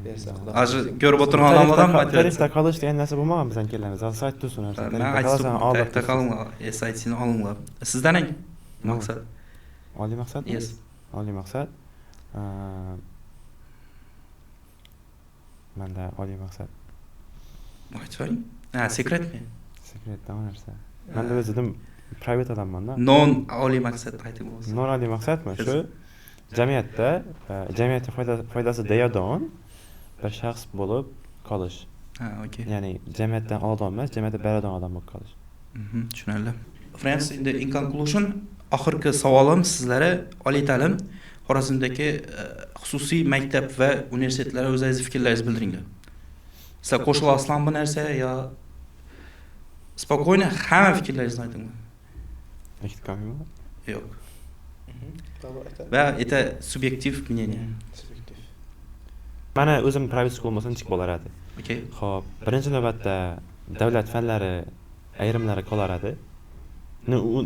bersa xudo
Hozir ko'rib o'tirgan odamlardan motivatsiya.
Tarixda qolish degan narsa bo'lmagan bizdan kelamiz. Hozir sayt tursin narsa.
Men aytdim, tarixda qolinglar, SIT'ni olinglar. Sizdan eng maqsad.
Oliy maqsad?
Yes.
Oliy maqsad. Menda oliy maqsad.
Aytavering. Ha, sekretmi?
Sekretdan narsa. Menda o'zim private odamman-da.
Non oliy maqsad aytib bo'lsa.
Non oliy maqsadmi? Shu jamiyatga foydasi deyadon bir shaxs bo'lib qolish.
Ha, okey.
Ya'ni jamiyatdan oldin emas, jamiyatga baradon odam bo'lib qolish.
Tushunarli. Friends, in conclusion, oxirgi savolim sizlarga oliy ta'lim Xorazmdagi xususiy maktab va universitetlarga o'zingiz fikrlaringizni bildiringlar. Sizlar qo'shilasizlarmi bu narsa yo spokойно hamma fikrlaringizni aytinglar.
Eshitib qolmayman.
Yo'q.
To'g'ri aytadi.
Va это субъектив мнение.
Subjektiv.
Mana o'zim private school bo'lsa nechik bo'lar edi.
Okey.
Xo'p, birinchi navbatda davlat fanlari ayrimlari qolar edi.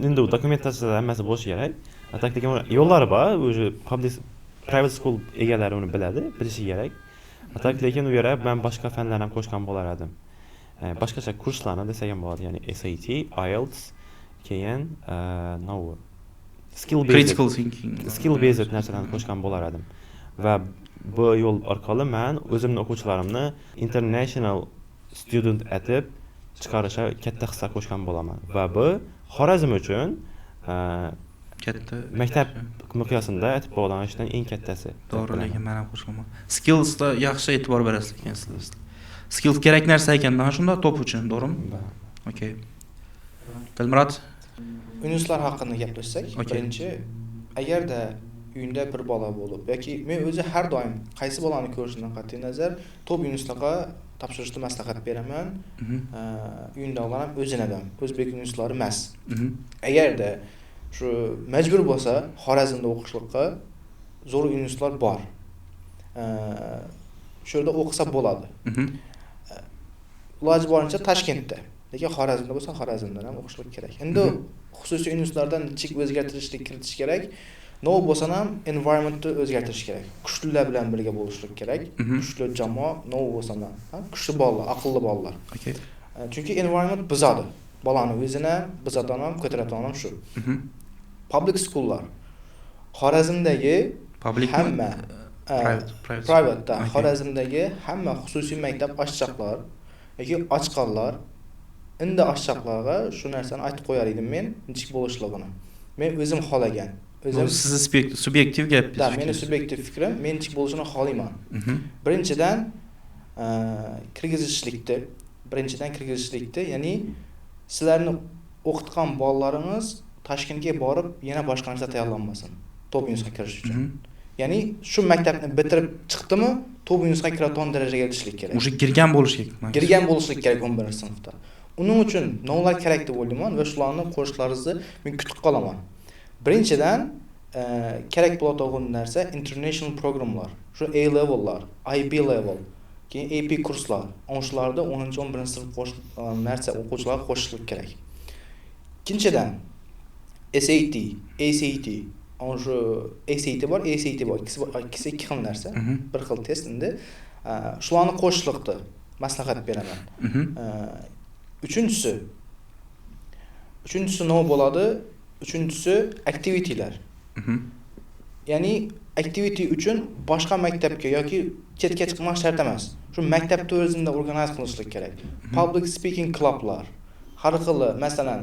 Endi u dokumentatsiyada hammasi bo'lishi kerak. Atakdagi yo'llari bor, o'sha public private school egalari uni biladi, bilishi kerak. Atak lekin u yerga men boshqa fanlar ham qo'shgan bo'lar edim. Boshqacha kurslarni desak ham bo'ladi, ya'ni SAT, IELTS, keyin
Critical thinking.
skill based narsalarni qo'shgan bo'lar edim. Va bu yo'l orqali men o'zimning o'quvchilarimni international student etib chiqarishga katta hissa qo'shgan bo'laman. Va bu Xorazm uchun
Katta
maktab miqyosida aytib bo'lgan ishdan eng kattasi.
to'g'ri, lekin men ham qo'shilaman. Skillsda yaxshi e'tibor berasiz ekansizlar. Skill kerak narsa ekan, mana shunda top uchun, to'g'rimi? Okey. Dilmurod,
Yunuslar haqida gaplashsak,
Okay.
birinchi agarda uyingda bir bola bo'lib yoki men o'zi har doim qaysi bolani ko'rishimdan qat'iy nazar top yunuslarga topshirishni maslahat beraman. Uyindagilar ham o'zin adam, o'zbek universitetlari emas. Agarda shu majbur bo'lsa, Xorazmda o'qishlikqa zo'r universitetlar bor. Shu yerda o'qisa bo'ladi. Iloji boricha Toshkentda, lekin Xorazmda bo'lsa, Xorazmdan ham o'qishlik kerak. Endi xususiy universitetlardan chek o'zgartirishlik kiritish kerak. Nov bo'lsa ham environmentni o'zgartirish kerak. Kuchlilar bilan birga bo'lishlik kerak. Kuchli jamoa nov bo'lsa ham, kuchli bolalar, aqlli bolalar.
Okay.
Chunki environment buzadi. Bolani o'zini buzadigan ham, ko'taradigan ham shu. Public schoollar. Xorazmdagi hamma private Xorazmdagi hamma xususiy maktab ochchaqlar yoki ochqanlar endi ochchaqlarga shu narsani aytib qo'yar edim men, nechik bo'lishligini. Men o'zim xohlagan.
O'zim sizni subyektiv gapingiz.
Da, meni subyektiv fikrim, men nechik bo'lishini xohlayman. Birinchidan kirgizishlikda, ya'ni sizlarni o'qitgan bolalaringiz Toshkentga borib yana boshqa narsa tayyorlanmasin. Top yunusga kirish uchun. Ya'ni shu maktabni bitirib chiqdimi, top yunusga kiradigan darajaga yetishlik kerak.
O'sha girgan bo'lish kerak.
Girgan bo'lishlik kerak 11-sinfda. Uning uchun novlar kerak deb o'ylayman va shularni qo'shishlaringizni men kutib qolaman. Birinchidan kerak bo'ladigan narsa international programlar. Shu A levellar, IB level, keyin AP kurslar. O'shalarda 10-11-sinf narsa o'quvchilarga qo'shishlik kerak. Ikkinchidan SAT, ACT, shu ACT bor, ikkisi ikki xil narsa, bir xil test endi. Shularni qo'shishlikda maslahat beraman. Uchinchisi nima bo'ladi? Uchinchisi activity'lar. Ya'ni activity uchun boshqa maktabga yoki chetga chiqmoq shart emas. Shu maktabda o'zingda organize qilishlik kerak. Public speaking clublar, har xil, masalan,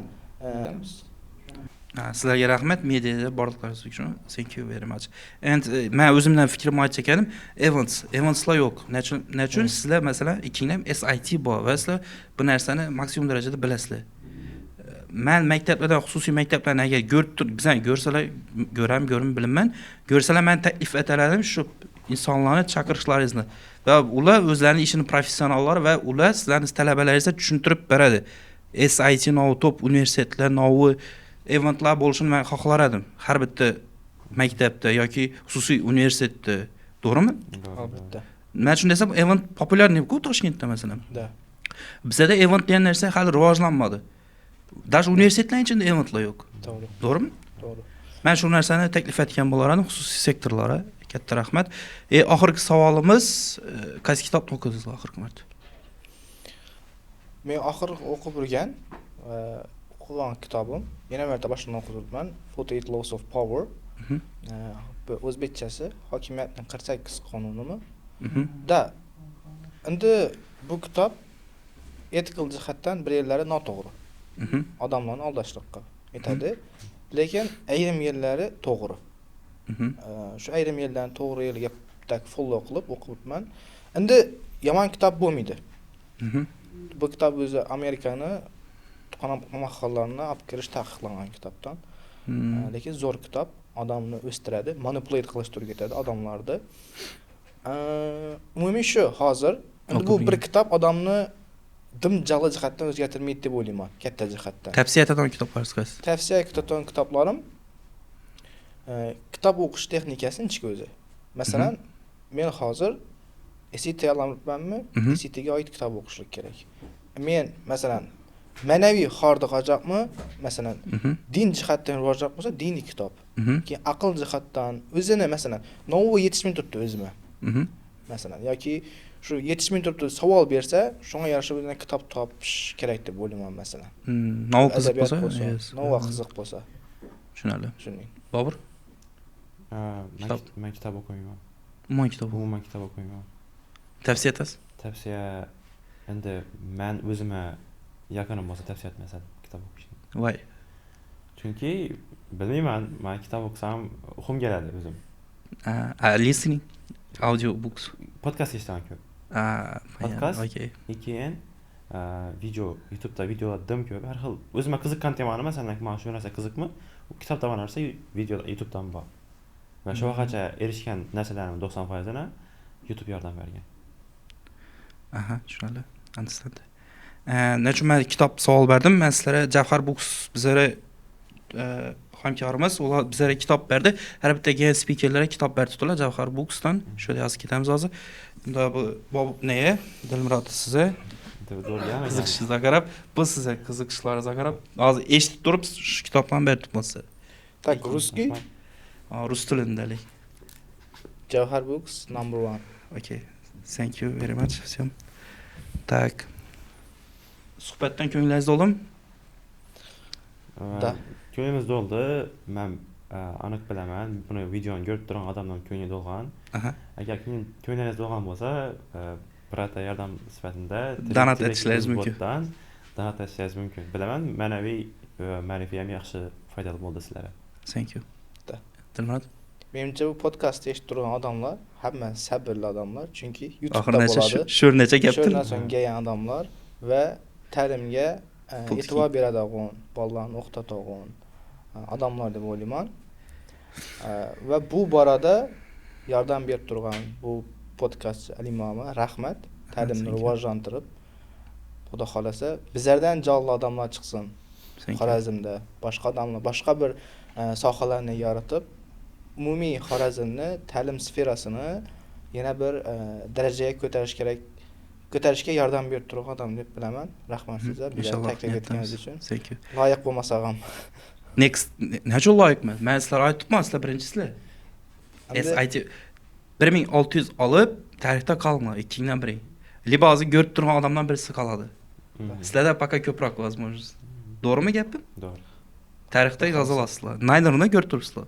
sizlarga rahmat mediada borliqlaringiz uchun. Thank you very much. And men o'zimdan fikrimni aytib ekandim. Evanslar yo'q. Nechun sizlar masalan ikkinglar SIT bor va sizlar bu narsani maksimum darajada bilasizlar. Men maktablardan, xususiy maktablardan agar bizdan ko'rsalar, ko'rim bilmayman. Ko'rsalar men taklif etalarim shu insonlarni chaqirishlaringizni va ular o'zlarining ishini professionallar va ular sizlarning talabalaringizga tushuntirib beradi. SIT novi top universitetlar novi eventlar bo'lishini men xohlar edim. Har bitta maktabda yoki xususiy universitetda, to'g'rimi?
Albatta.
Men shunday desam, event populyarniy-ku Toshkentda masalan.
Da.
Bizda event degan narsa hali rivojlanmadi. Даже universitetlar ichida eventlar yo'q.
To'g'ri.
To'g'rimi?
To'g'ri.
Men shu narsani taklif etgan bo'lardim xususiy sektorlarga. Katta rahmat. Oxirgi savolimiz, qaysi kitobni o'qidingiz oxirgi marta?
Men oxir o'qib o'rgan o'qigan kitobim, yana marta boshdan o'qib 48 Laws of Power. Bu o'zbekchasi hokimiyatning 48 qonunimi? Da. Endi bu kitob etikal jihatdan bir yerlari noto'g'ri. Odamlarni aldashlikqa aytadi. Lekin ayrim yerlari to'g'ri. Shu ayrim yerlarni to'g'ri yerga follow qilib o'qibman. Endi yomon kitob bo'lmaydi. Bu kitob o'zi Amerikani mahallalarni olib kirish taqiqlangan kitobdan. Lekin zo'r kitob, odamni o'stiradi, manipulate qilish turiga ketadi odamlarni. Umumiy shu hozir endi bu bir kitob odamni dim jala jihatdan o'zgartirmaydi deb o'ylayman, katta jihatdan.
Tavsiya etadigan kitoblaringiz qaysi?
Tavsiya etadigan kitoblarim kitob o'qish texnikasi nechki o'zi. Masalan, men hozir SAT tayyorlanibmanmi? SATga oid kitob o'qishlik kerak. Men masalan ma'naviy xordiqajaqmi? Masalan, din jihatdan rivojlanib bo'lsa, diniy kitob. Keyin aql jihatdan o'zini masalan, novi yetishmay turibdi o'zimga. Masalan, yoki shu yetishmay turibdi savol bersa, shunga yarasha o'zini kitob topish kerak deb o'ylayman masalan.
Novi qiziq bo'lsa,
novi qiziq bo'lsa.
Tushunarli.
Tushuning.
Bobur?
Men kitob o'qimayman.
Umuman
kitob o'qimayman.
Tavsiya etasiz?
Tavsiya endi men o'zimga yaqinim bo'lsa tavsiya etmasam kitob o'qishni.
Voy.
Chunki bilmayman, men kitob o'qisam o'qim keladi o'zim.
Listening audio books.
Podcast eshitaman ko'p. Podcast. Okay. Keyin video, YouTube'da videolar dim ko'p. Har xil o'zimga qiziqqan temani, masalan, men shu narsa qiziqmi? U kitobda bor narsa videoda YouTube'dan bor. Va shu vaqtgacha erishgan narsalarimning 90%ni YouTube yordam bergan.
Aha, tushunarli. Understand. Nechun men kitob savol berdim. Men sizlarga Javhar Books bizlarga hamkorimiz, ular bizlarga kitob berdi. Har bitta guest speakerlarga kitob berdilar Javhar Booksdan. Shuni yozib ketamiz hozir. Bunda bu neye? Dilmurod sizga qiziqishingizni qarab, bu sizga qiziqishlaringizni qarab, hozir eshitib turib shu kitobni berib bo'lsa.
Так, русский.
Rus tilindalik.
Javhar Books #1.
Okay. Thank you very much. Всем. Так. Suhbatdan ko'nglingiz to'ldimi?
Da.
Ko'nglimiz to'ldi. Men aniq bilaman, buni videoni ko'rib turgan odamdan ko'ngli to'lgan.
Aha.
Agar ko'nglingiz to'lgan bo'lsa, birorta yordam sifatida
Donat etishlaringiz mumkin.
Donat etishlaringiz mumkin. Bilaman, ma'naviy ma'rifiy ham yaxshi foydali bo'ldi sizlarga.
Thank you.
Da.
Dilmurod.
Menimcha bu podkastni eshitib turgan odamlar hamma sabrli odamlar, chunki YouTube'da
Oxirgacha
bo'ladi.
sho'rnacha gapdir.
Sho'rnason kelgan odamlar va ta'limga e'tibor beradigan, bolalarni o'qitadigan odamlar deb o'ylayman. Va bu borada yordam berib turgan bu podkast Alimoma rahmat. Ta'limni rivojlantirib, Xudo xolasa bizlardan jonli odamlar chiqsin. Xorazmda boshqa odamlar, boshqa bir sohalarni yaratib, umumiy Xorazmni ta'lim sferasini yana bir darajaga ko'tarishga yordam berib turgan odam deb bilaman. Rahmat sizga, bizga taklif etganingiz uchun.
Thank you.
Loyiq bo'lmasa ham.
Next, nechun loyiqman? Men sizlarga aytibman, sizlar birinchisizlar. SIT 1600 olib, tarixda qolma, ikkingidan biri. Liba hozir ko'rib turgan odamdan birisi qoladi. Sizlarda пока ko'proq возможность. To'g'rimi gapim?
To'g'ri.
Tarixda yoza olasizlar. Naylarni ko'rib turibsizlar.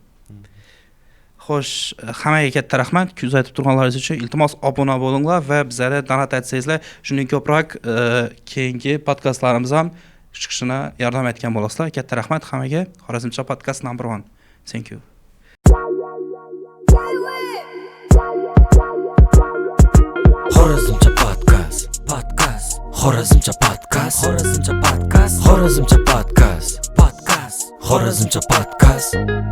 Xo'sh, hammaga katta rahmat kuzatib turganlaringiz uchun. Iltimos obuna bo'linglar va bizlarga donat atsangizlar, shundan ko'proq keyingi podkastlarimiz ham chiqishina yordam etgan bo'lasizlar. Katta rahmat hammaga. Xorazmcha podkast #1. Thank you.
Xorazmcha podkast. Xorazmcha podkast. Xorazmcha podkast. Xorazmcha podkast. Xorazmcha podkast.